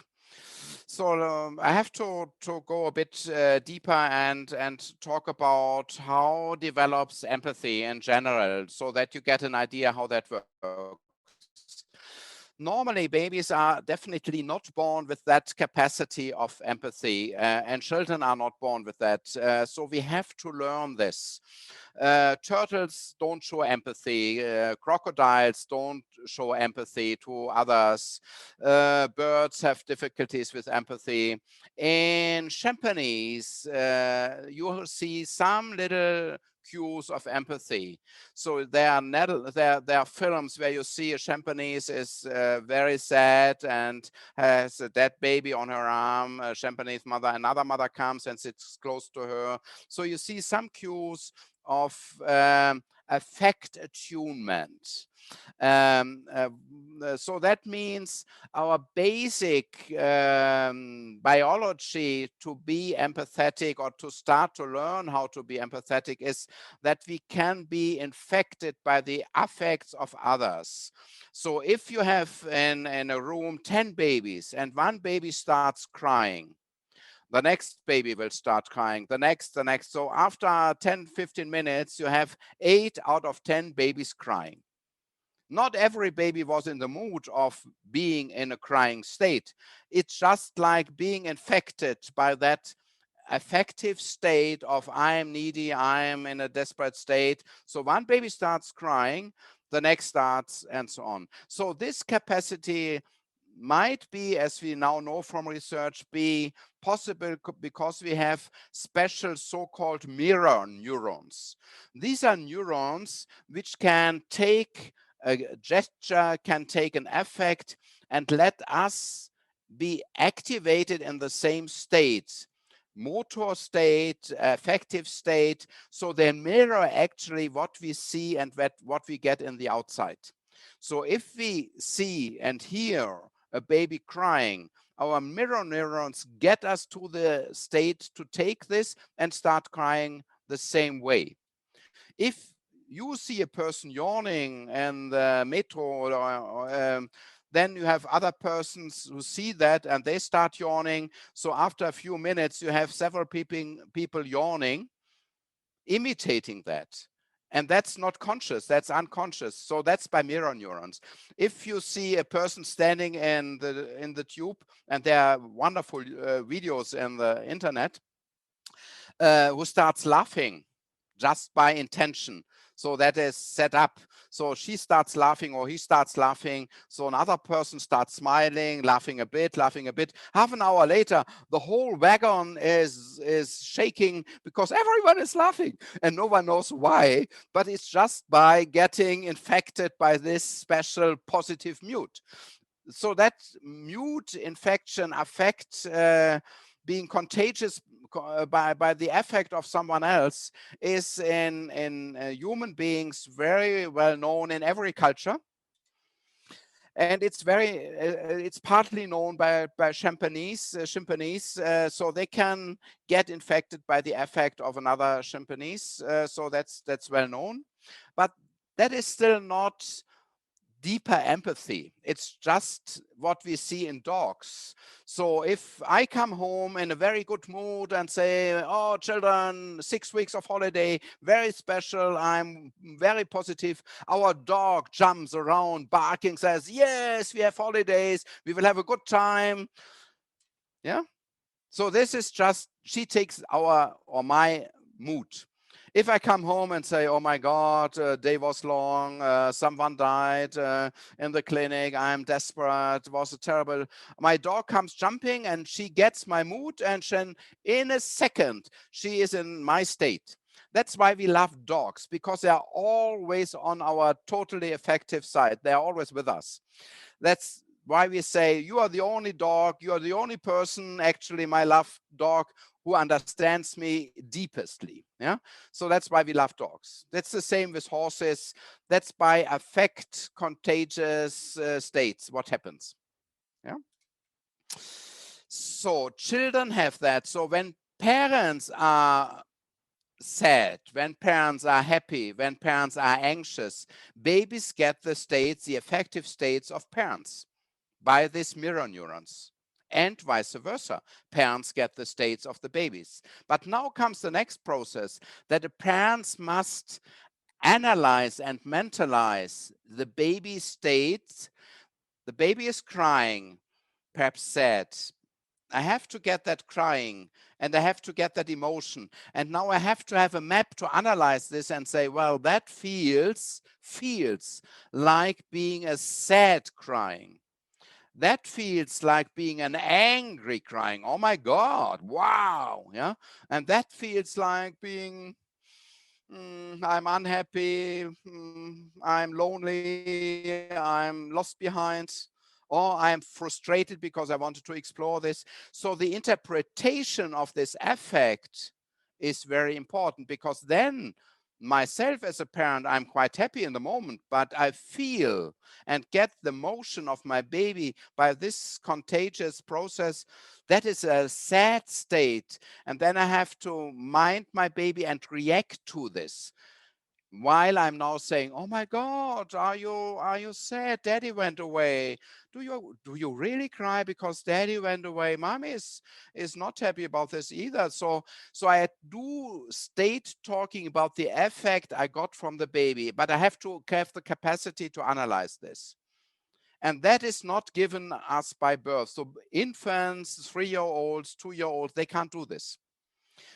So I have to go a bit deeper and talk about how develops empathy in general, so that you get an idea how that works. Normally, babies are definitely not born with that capacity of empathy, and children are not born with that. So we have to learn this. Turtles don't show empathy. Crocodiles don't show empathy to others. Birds have difficulties with empathy. In chimpanzees, you will see some little cues of empathy. So there are films where you see a chimpanzee is very sad and has a dead baby on her arm. A chimpanzee's mother, another mother comes and sits close to her. So you see some cues of affect attunement. So that means our basic biology to be empathetic, or to start to learn how to be empathetic, is that we can be infected by the affects of others. So if you have in a room 10 babies and one baby starts crying, the next baby will start crying, the next. So after 10, 15 minutes, you have 8 out of 10 babies crying. Not every baby was in the mood of being in a crying state. It's just like being infected by that affective state of I am needy, I am in a desperate state. So one baby starts crying, the next starts, and so on. So this capacity might be, as we now know from research, be possible because we have special so-called mirror neurons. These are neurons which can take a gesture, can take an affect, and let us be activated in the same state, motor state, affective state. So they mirror actually what we see and what we get in the outside. So if we see and hear a baby crying, our mirror neurons get us to the state to take this and start crying the same way. If you see a person yawning in the metro, then you have other persons who see that and they start yawning. So after a few minutes, you have several people yawning, imitating that. And that's not conscious, that's unconscious. So that's by mirror neurons. If you see a person standing in the tube, and there are wonderful videos in the internet, who starts laughing just by intention. So that is set up. So she starts laughing or he starts laughing. So another person starts smiling, laughing a bit. Half an hour later, the whole wagon is shaking because everyone is laughing and no one knows why. But it's just by getting infected by this special positive mood. So that mood infection affect being contagious by the effect of someone else is in human beings very well known in every culture. And it's partly known by chimpanzees, so they can get infected by the effect of another chimpanzees. So that's well known, but that is still not deeper empathy. It's just what we see in dogs. So if I come home in a very good mood and say, oh, children, 6 weeks of holiday, very special, I'm very positive, our dog jumps around barking, says, yes, we have holidays, we will have a good time. Yeah. So this is just, she takes our or my mood. If I come home and say, oh my God, day was long, someone died in the clinic, I'm desperate, it was terrible. My dog comes jumping and she gets my mood, and then in a second, she is in my state. That's why we love dogs, because they are always on our totally effective side. They are always with us. That's why we say, you are the only dog, you are the only person, actually my loved dog, who understands me deepestly. Yeah. So that's why we love dogs. That's the same with horses. That's by affect contagious states, what happens. Yeah. So children have that. So when parents are sad, when parents are happy, when parents are anxious, babies get the states, the affective states of parents by these mirror neurons. And vice versa. Parents get the states of the babies. But now comes the next process, that the parents must analyze and mentalize the baby state. The baby is crying, perhaps sad. I have to get that crying, and I have to get that emotion. And now I have to have a map to analyze this and say, well, that feels like being a sad crying. That feels like being an angry crying. Oh my God, wow. Yeah. And that feels like being, I'm unhappy, I'm lonely, I'm lost behind, or I'm frustrated because I wanted to explore this. So the interpretation of this affect is very important, because then myself as a parent, I'm quite happy in the moment, but I feel and get the motion of my baby by this contagious process. That is a sad state. And then I have to mind my baby and react to this. While I'm now saying, oh my God, are you sad? Daddy went away. Do you really cry because daddy went away? Mommy is not happy about this either. So I do state talking about the effect I got from the baby, but I have to have the capacity to analyze this. And that is not given us by birth. So infants, 3-year-olds, 2-year-olds, they can't do this.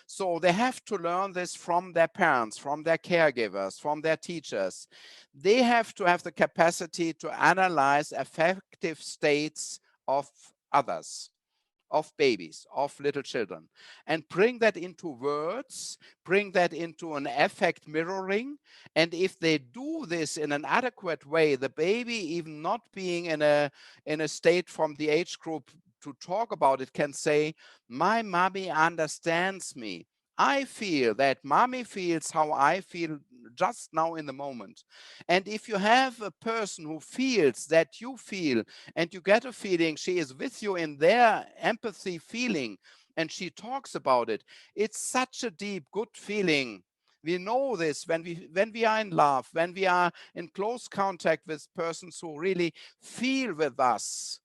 So they have to learn this from their parents, from their caregivers, from their teachers. They have to have the capacity to analyze affective states of others, of babies, of little children, and bring that into words, bring that into an affect mirroring. And if they do this in an adequate way, the baby, even not being in a state from the age group to talk about it, can say, my mommy understands me. I feel that mommy feels how I feel just now in the moment. And if you have a person who feels that you feel, and you get a feeling she is with you in their empathy feeling, and she talks about it, it's such a deep, good feeling. We know this when we are in love, when we are in close contact with persons who really feel with us,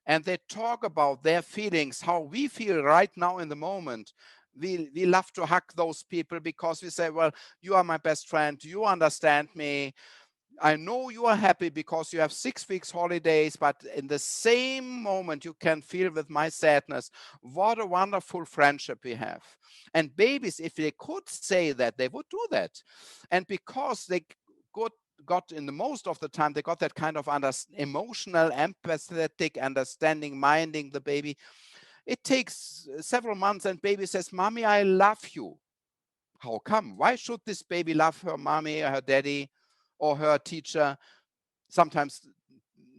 and they talk about their feelings, how we feel right now in the moment. We love to hug those people because we say, well, you are my best friend. You understand me. I know you are happy because you have 6 weeks holidays, but in the same moment you can feel with my sadness. What a wonderful friendship we have. And babies, if they could say that, they would do that. And because they got in the most of the time, they got that kind of emotional, empathetic understanding, minding the baby. It takes several months and baby says, mommy, I love you. How come? Why should this baby love her mommy or her daddy or her teacher? Sometimes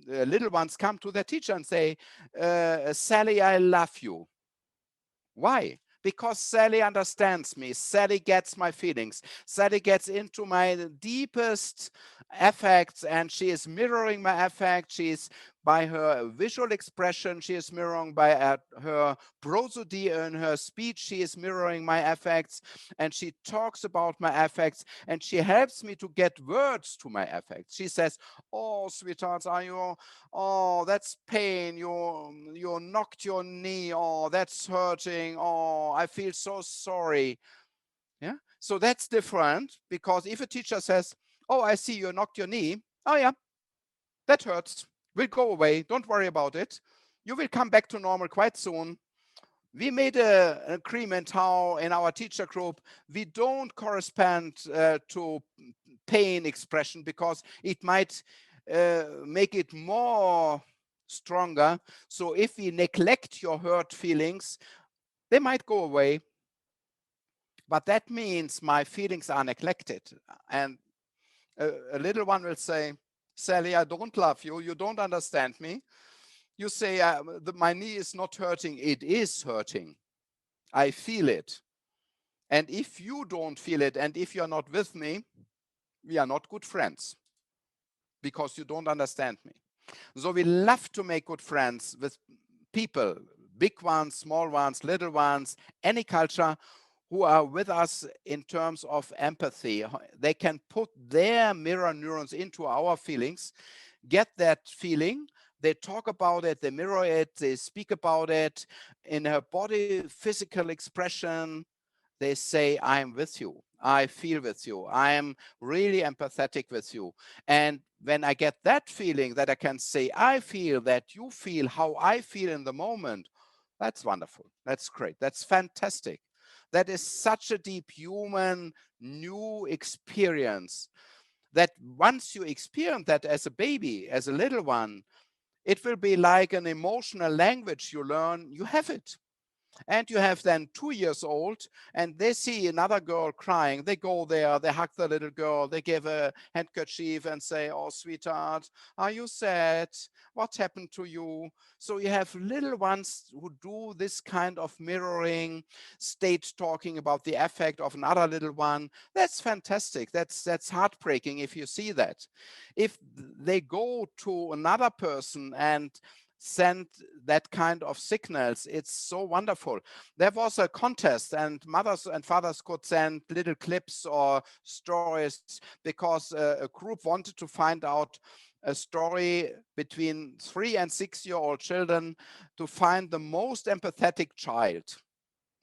little ones come to their teacher and say, Sally, I love you. Why? Because Sally understands me. Sally gets my feelings. Sally gets into my deepest affects, and she is mirroring my affect. She is, by her visual expression, she is mirroring by her prosody in her speech. She is mirroring my affects, and she talks about my affects, and she helps me to get words to my affects. She says, oh, sweetheart, are you, oh, that's pain. You knocked your knee. Oh, that's hurting. Oh, I feel so sorry. Yeah. So that's different, because if a teacher says, oh, I see you knocked your knee. Oh, yeah, that hurts. Will go away. Don't worry about it. You will come back to normal quite soon. We made an agreement how in our teacher group, we don't correspond to pain expression, because it might make it more stronger. So if we neglect your hurt feelings, they might go away. But that means my feelings are neglected. And a little one will say, Sally, I don't love you. You don't understand me. You say, my knee is not hurting. It is hurting. I feel it. And if you don't feel it, and if you're not with me, we are not good friends, because you don't understand me. So we love to make good friends with people, big ones, small ones, little ones, any culture, who are with us in terms of empathy. They can put their mirror neurons into our feelings, get that feeling, they talk about it, they mirror it, they speak about it in her body, physical expression. They say, I'm with you, I feel with you, I am really empathetic with you. And when I get that feeling, that I can say, I feel that you feel how I feel in the moment, that's wonderful. That's great. That's fantastic. That is such a deep human new experience, that once you experience that as a baby, as a little one, it will be like an emotional language you learn. You have it. And you have then 2 years old, and they see another girl crying. They go there, they hug the little girl, they give a handkerchief and say, oh, sweetheart, are you sad? What happened to you? So you have little ones who do this kind of mirroring, state talking about the affect of another little one. That's fantastic. That's heartbreaking if you see that. If they go to another person and send that kind of signals, it's so wonderful. There was a contest, and mothers and fathers could send little clips or stories because a group wanted to find out a story between 3 and 6-year-old children to find the most empathetic child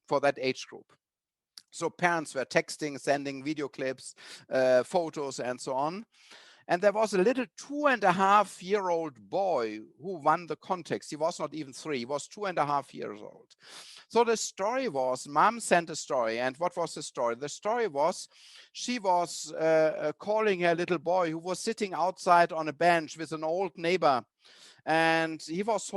for that age group. So parents were texting, sending video clips, photos, and so on. And there was a little 2.5-year-old boy who won the contest. He was not even 3, he was 2.5 years old. So the story was, mom sent a story. And what was the story? The story was, she was calling her little boy who was sitting outside on a bench with an old neighbor. And he was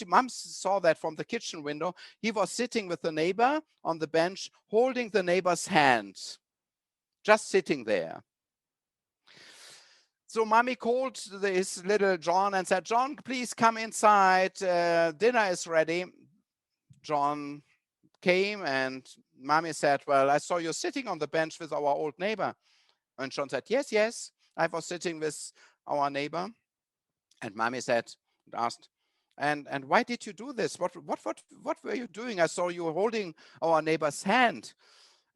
mom saw that from the kitchen window. He was sitting with the neighbor on the bench, holding the neighbor's hand, just sitting there. So mommy called this little John and said, John, please come inside. Dinner is ready. John came and mommy said, well, I saw you sitting on the bench with our old neighbor. And John said, yes, yes, I was sitting with our neighbor. And mommy asked, and why did you do this? What were you doing? I saw you holding our neighbor's hand.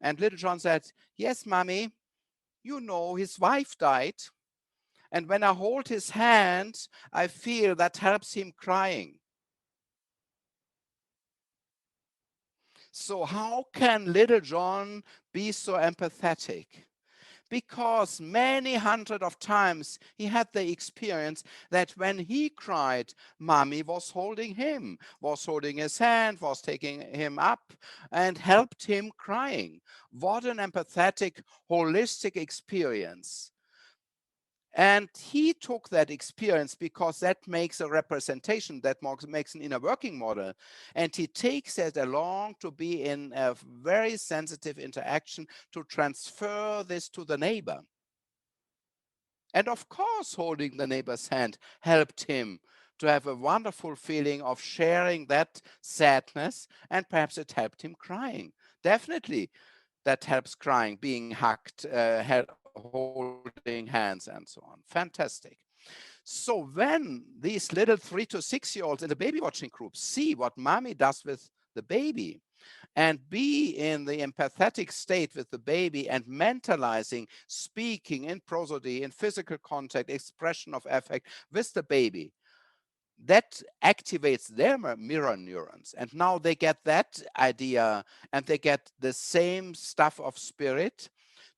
And little John said, yes, mommy, you know, his wife died. And when I hold his hand, I feel that helps him crying. So how can little John be so empathetic? Because many hundred of times he had the experience that when he cried, mommy was holding him, was holding his hand, was taking him up and helped him crying. What an empathetic, holistic experience. And he took that experience because that makes a representation, that makes an inner working model. And he takes it along to be in a very sensitive interaction to transfer this to the neighbor. And of course, holding the neighbor's hand helped him to have a wonderful feeling of sharing that sadness, and perhaps it helped him crying. Definitely, that helps crying, being hugged, holding hands, and so on. Fantastic. So when these little 3 to 6-year-olds in the baby watching group see what mommy does with the baby, and be in the empathetic state with the baby and mentalizing, speaking in prosody, in physical contact, expression of affect with the baby, that activates their mirror neurons. And now they get that idea and they get the same stuff of spirit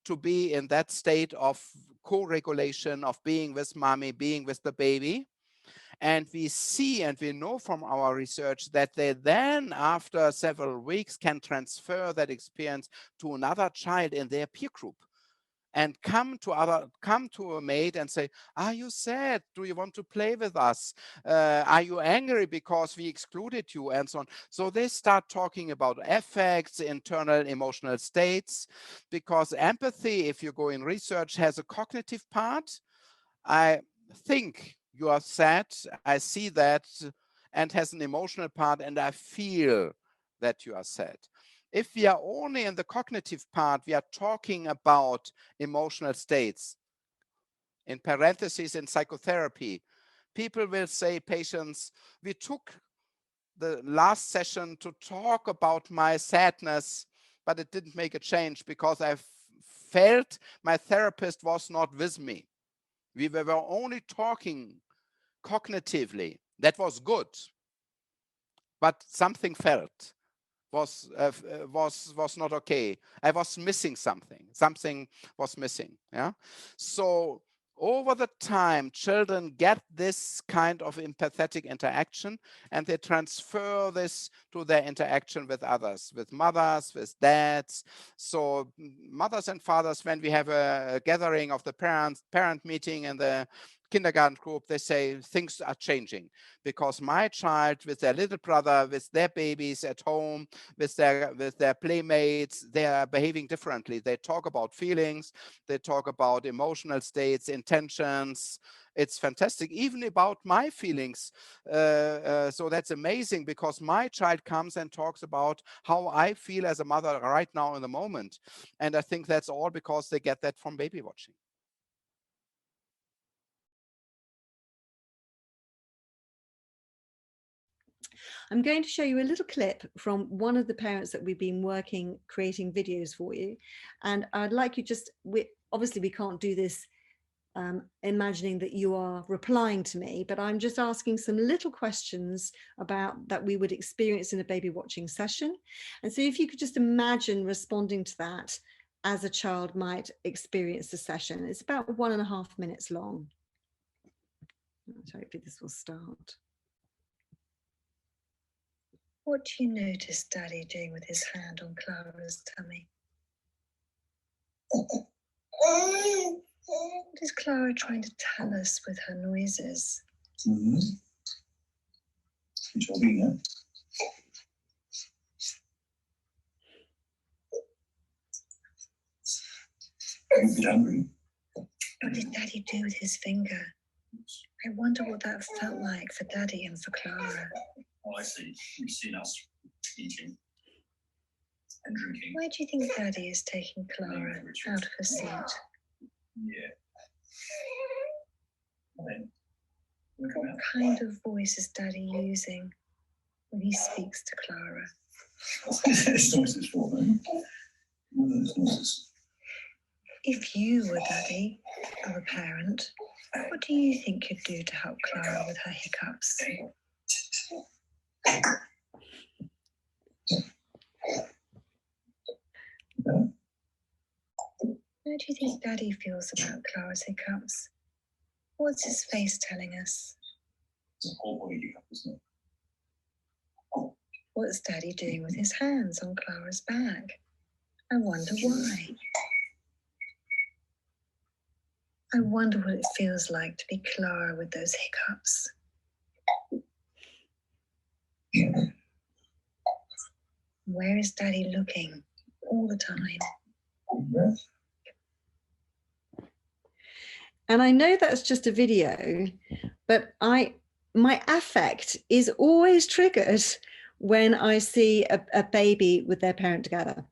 to be in that state of co-regulation, of being with mommy, being with the baby. And we see and we know from our research that they then, after several weeks, can transfer that experience to another child in their peer group and come to a mate and say, are you sad? Do you want to play with us? Are you angry because we excluded you? And so on. So they start talking about affects, internal emotional states, because empathy, if you go in research, has a cognitive part. I think you are sad, I see that, and has an emotional part, and I feel that you are sad. If we are only in the cognitive part, we are talking about emotional states. In parentheses, in psychotherapy, people will say, patients, we took the last session to talk about my sadness, but it didn't make a change because I felt my therapist was not with me. We were only talking cognitively. That was good, but something felt was not okay. I was missing something. Something was missing. Yeah. So over the time, children get this kind of empathetic interaction, and they transfer this to their interaction with others, with mothers, with dads. So mothers and fathers, when we have a gathering of the parent meeting in the kindergarten group, they say things are changing because my child with their little brother, with their babies at home, with their playmates, they are behaving differently. They talk about feelings, they talk about emotional states, intentions. It's fantastic, even about my feelings. So that's amazing because my child comes and talks about how I feel as a mother right now in the moment. And I think that's all because they get that from Babywatching.
I'm going to show you a little clip from one of the parents that we've been creating videos for you. And I'd like you obviously we can't do this imagining that you are replying to me, but I'm just asking some little questions about that we would experience in a baby watching session. And so if you could just imagine responding to that as a child might experience the session. It's about 1.5 minutes long. Hopefully this will start.
What do you notice Daddy doing with his hand on Clara's tummy? What is Clara trying to tell us with her noises?
Enjoying that. Are you a bit hungry?
What did Daddy do with his finger? I wonder what that felt like for Daddy and for Clara.
Oh, I see. You've seen us eating and drinking.
Why do you think Daddy is taking Clara out of her seat?
Yeah. And then,
What kind of voice is Daddy using when he speaks to Clara?
It's noises for them. What are those noises?
If you were Daddy or a parent, what do you think you'd do to help Clara with her hiccups? How do you think Daddy feels about Clara's hiccups? What's his face telling us?
It's a whole body hiccup, isn't it?
What's Daddy doing with his hands on Clara's back? I wonder why. I wonder what it feels like to be Clara with those hiccups. Where is Daddy looking all the time?
And I know that's just a video, but my affect is always triggered when I see a baby with their parent together.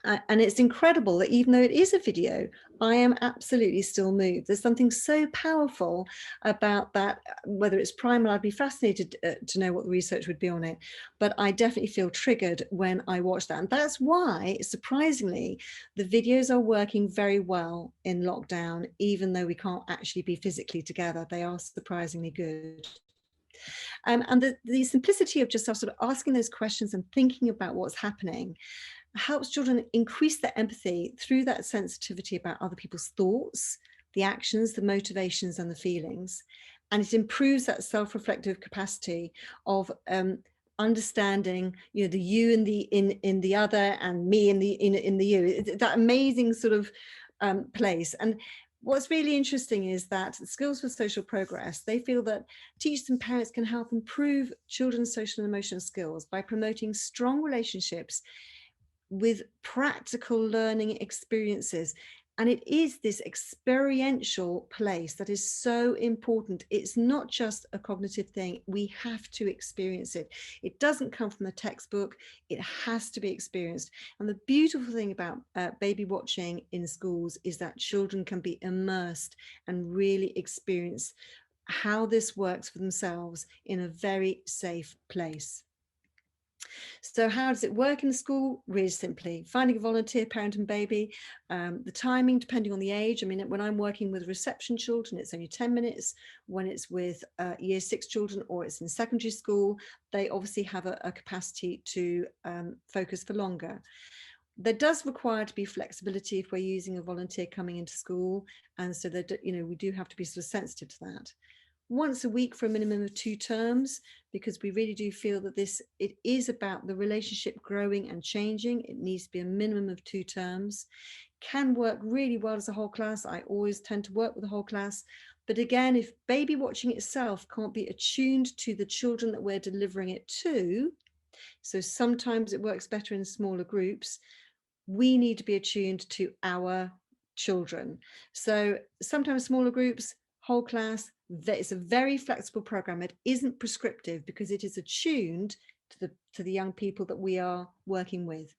And it's incredible that even though it is a video, I am absolutely still moved. There's something so powerful about that, whether it's primal, I'd be fascinated to know what the research would be on it, but I definitely feel triggered when I watch that. And that's why, surprisingly, the videos are working very well in lockdown, even though we can't actually be physically together. They are surprisingly good. And the simplicity of just sort of asking those questions and thinking about what's happening helps children increase their empathy through that sensitivity about other people's thoughts, the actions, the motivations and the feelings. And it improves that self-reflective capacity of understanding, you know, the you in the other and me in the you, that amazing sort of place. And what's really interesting is that Skills for Social Progress, they feel that teachers and parents can help improve children's social and emotional skills by promoting strong relationships with practical learning experiences. And it is this experiential place that is so important. It's not just a cognitive thing. We have to experience it. It doesn't come from the textbook. It has to be experienced. And the beautiful thing about baby watching in schools is that children can be immersed and really experience how this works for themselves in a very safe place. So how does it work in the school? Really simply, finding a volunteer parent and baby, the timing depending on the age. I mean, when I'm working with reception children, it's only 10 minutes. When it's with year 6 children or it's in secondary school, they obviously have a capacity to focus for longer. There does require to be flexibility if we're using a volunteer coming into school. And so that, you know, we do have to be sort of sensitive to that. Once a week for a minimum of 2 terms, because we really do feel that it is about the relationship growing and changing. It needs to be a minimum of 2 terms. Can work really well as a whole class. I always tend to work with the whole class, But again, if baby watching itself can't be attuned to the children that we're delivering it to, so sometimes it works better in smaller groups, we need to be attuned to our children. So sometimes smaller groups, whole class, it's a very flexible program. It isn't prescriptive because it is attuned to the young people that we are working with.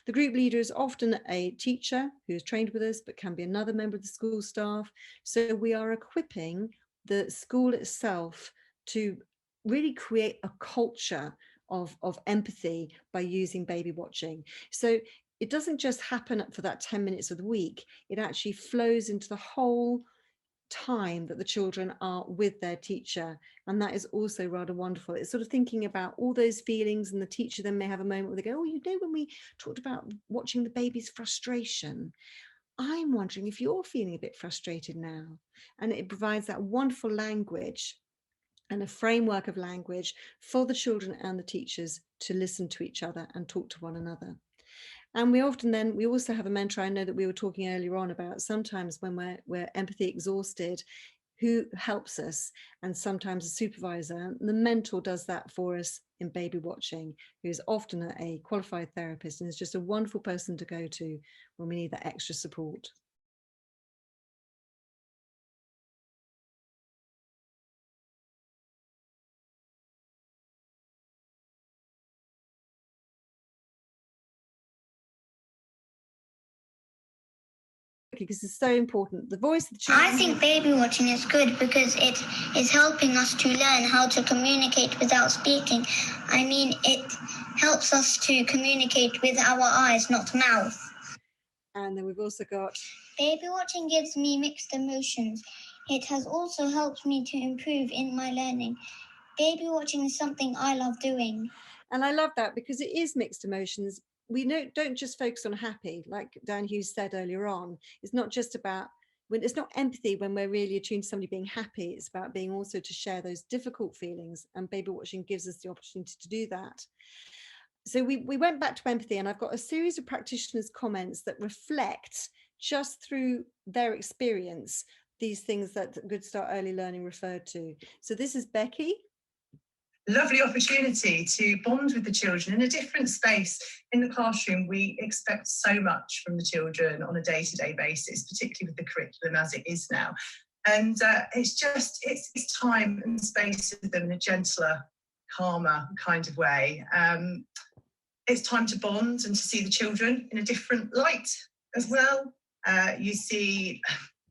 The group leader is often a teacher who is trained with us, but can be another member of the school staff. So we are equipping the school itself to really create a culture of empathy by using baby watching. So it doesn't just happen for that 10 minutes of the week, it actually flows into the whole time that the children are with their teacher, and that is also rather wonderful. It's sort of thinking about all those feelings, and the teacher then may have a moment where they go, oh, you know, when we talked about watching the baby's frustration, I'm wondering if you're feeling a bit frustrated now. And it provides that wonderful language and a framework of language for the children and the teachers to listen to each other and talk to one another. And we also have a mentor. I know that we were talking earlier on about sometimes when we're empathy exhausted, who helps us, and sometimes a supervisor. The mentor does that for us in baby watching, who's often a qualified therapist, and is just a wonderful person to go to when we need that extra support. Because it's so important. The voice of the children.
I think baby watching is good because it is helping us to learn how to communicate without speaking. I mean, it helps us to communicate with our eyes, not mouth.
And then we've also got
baby watching gives me mixed emotions. It has also helped me to improve in my learning. Baby watching is something I love doing.
And I love that because it is mixed emotions. We don't just focus on happy, like Dan Hughes said earlier on. It's not just about, when it's not empathy when we're really attuned to somebody being happy. It's about being also to share those difficult feelings, and baby watching gives us the opportunity to do that. So we went back to empathy, and I've got a series of practitioners' comments that reflect, just through their experience, these things that Good Start Early Learning referred to. So this is Becky.
Lovely opportunity to bond with the children in a different space. In the classroom, we expect so much from the children on a day-to-day basis, particularly with the curriculum as it is now. And it's time and space with them in a gentler, calmer kind of way. It's time to bond and to see the children in a different light as well. You see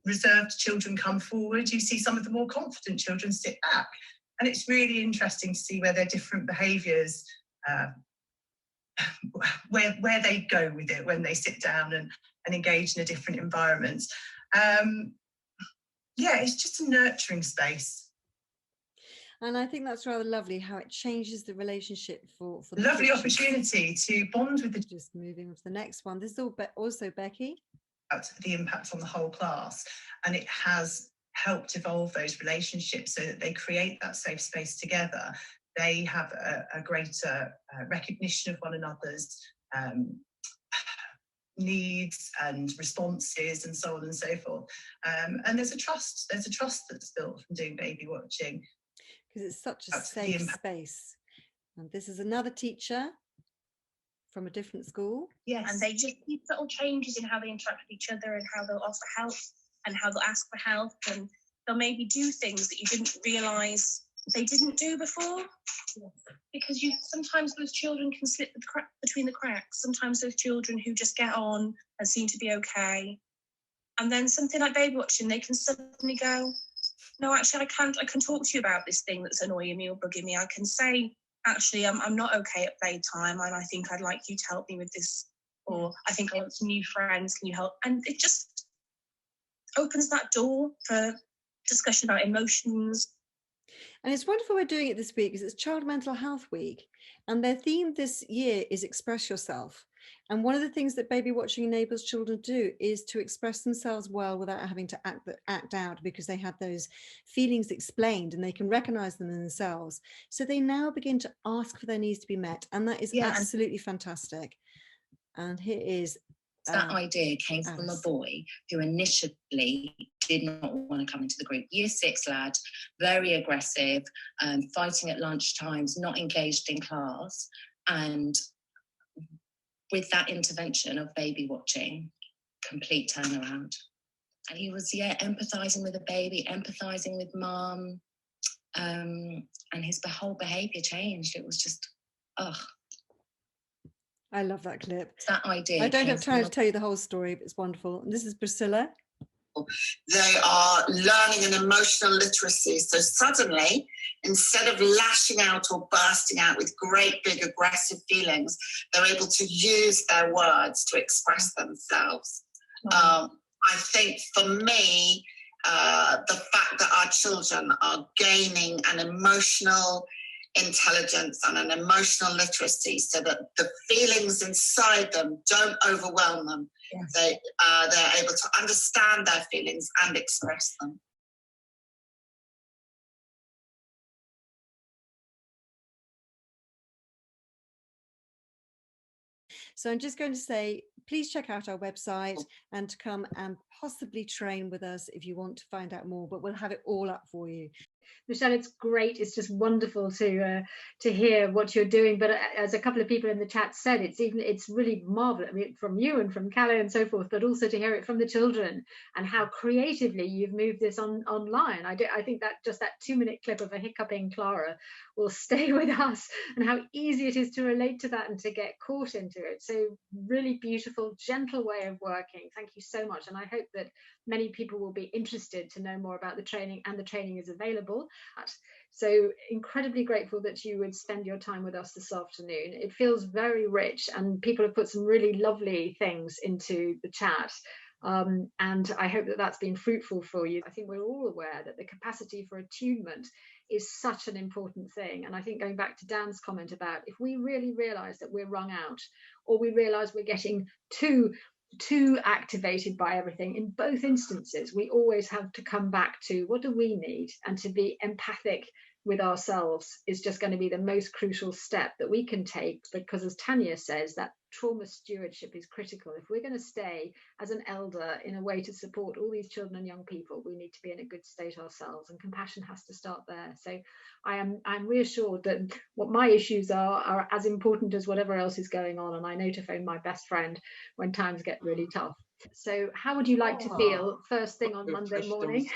reserved children come forward. You see some of the more confident children sit back. And it's really interesting to see where their different behaviours, where they go with it when they sit down and engage in a different environment. Yeah, it's just a nurturing space.
And I think that's rather lovely how it changes the relationship for the
lovely
teachers.
Opportunity to bond with the.
Just moving on to the next one. This is also Becky.
The impact on the whole class, and it has helped evolve those relationships so that they create that safe space together. They have a greater recognition of one another's needs and responses and so on and so forth. And there's a trust that's built from doing baby watching.
Because it's such a safe space. And this is another teacher from a different school.
Yes. And they just need little changes in how they interact with each other and how they'll offer help and how they'll ask for help, and they'll maybe do things that you didn't realise they didn't do before. Yeah. Because sometimes those children can slip between the cracks. Sometimes those children who just get on and seem to be okay. And then something like baby watching, they can suddenly go, no, actually I can talk to you about this thing that's annoying me or bugging me. I can say, actually, I'm not okay at playtime, and I think I'd like you to help me with this, or I think I want some new friends, can you help? And it just opens that door for discussion about emotions.
And it's wonderful we're doing it this week because it's Child Mental Health Week, and their theme this year is Express Yourself. And one of the things that baby watching enables children to do is to express themselves well without having to act out, because they have those feelings explained and they can recognize them in themselves. So they now begin to ask for their needs to be met, and that is absolutely fantastic. And here is
That idea came from a boy who initially did not want to come into the group. Year 6 lad, very aggressive, fighting at lunch times, not engaged in class. And with that intervention of baby watching, complete turnaround. And he was, empathising with the baby, empathising with mum. And his whole behaviour changed. It was just,
I love that clip.
That idea.
I don't have time to tell you the whole story, but it's wonderful. And this is Priscilla.
They are learning an emotional literacy. So suddenly, instead of lashing out or bursting out with great big aggressive feelings, they're able to use their words to express themselves. I think for me, the fact that our children are gaining an emotional intelligence and an emotional literacy so that the feelings inside them don't overwhelm them. Yes. They're able to understand their feelings and express them.
So I'm just going to say, please check out our website and to come and possibly train with us if you want to find out more, but we'll have it all up for you.
Michele, it's great. It's just wonderful to hear what you're doing. But as a couple of people in the chat said, it's really marvelous. I mean, from you and from Callie and so forth, but also to hear it from the children and how creatively you've moved this online. I think that just that 2-minute clip of a hiccuping Clara will stay with us, and how easy it is to relate to that and to get caught into it. So really beautiful, gentle way of working. Thank you so much. And I hope that many people will be interested to know more about the training, and the training is available. So incredibly grateful that you would spend your time with us this afternoon. It feels very rich, and people have put some really lovely things into the chat. And I hope that that's been fruitful for you. I think we're all aware that the capacity for attunement is such an important thing. And I think going back to Dan's comment about if we really realise that we're wrung out, or we realise we're getting too activated by everything, in both instances we always have to come back to what do we need, and to be empathic with ourselves is just going to be the most crucial step that we can take, because as Tanya says, that trauma stewardship is critical. If we're going to stay as an elder in a way to support all these children and young people, we need to be in a good state ourselves, and compassion has to start there. So I'm reassured that what my issues are as important as whatever else is going on, and I know to phone my best friend when times get really tough. So how would you like to feel first thing on Monday morning?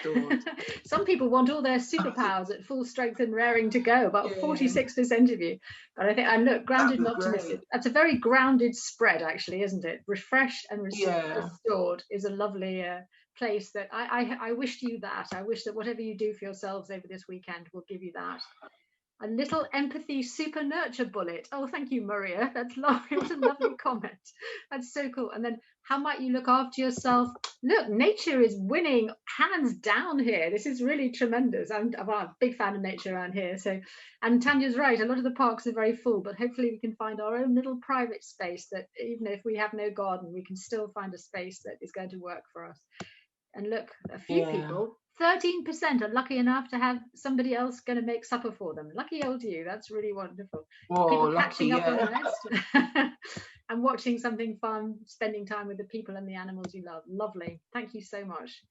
Some people want all their superpowers at full strength and raring to go, about 46% of you. But I think I'm grounded and optimistic. That's a very grounded spread, actually, isn't it? Refreshed and restored is a lovely place that I wish you that. I wish that whatever you do for yourselves over this weekend will give you that. A little empathy super nurture bullet. Oh, thank you, Maria. That's lovely. What a lovely comment. That's so cool. And then how might you look after yourself? Look, nature is winning hands down here. This is really tremendous. I'm a big fan of nature around here. So, and Tanya's right. A lot of the parks are very full, but hopefully we can find our own little private space that even if we have no garden, we can still find a space that is going to work for us. And look, a few people, 13% are lucky enough to have somebody else going to make supper for them. Lucky old you. That's really wonderful.
Whoa,
people
lucky,
catching up on the rest and watching something fun, spending time with the people and the animals you love. Lovely. Thank you so much.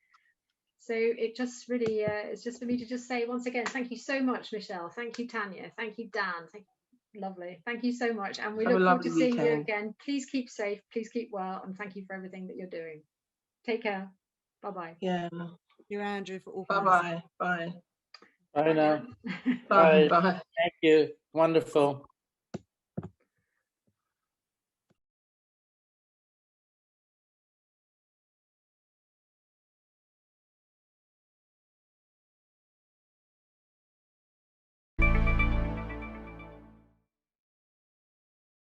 So it just really it's just for me to just say once again, thank you so much, Michele. Thank you, Tanya. Thank you, Dan. Lovely. Thank you so much. And we look forward to seeing you again. Please keep safe. Please keep well. And thank you for everything that you're doing. Take care. Bye-bye.
Yeah. You're Andrew for all.
Bye-bye. Bye.
Bye now.
Bye.
Bye. Thank you. Wonderful.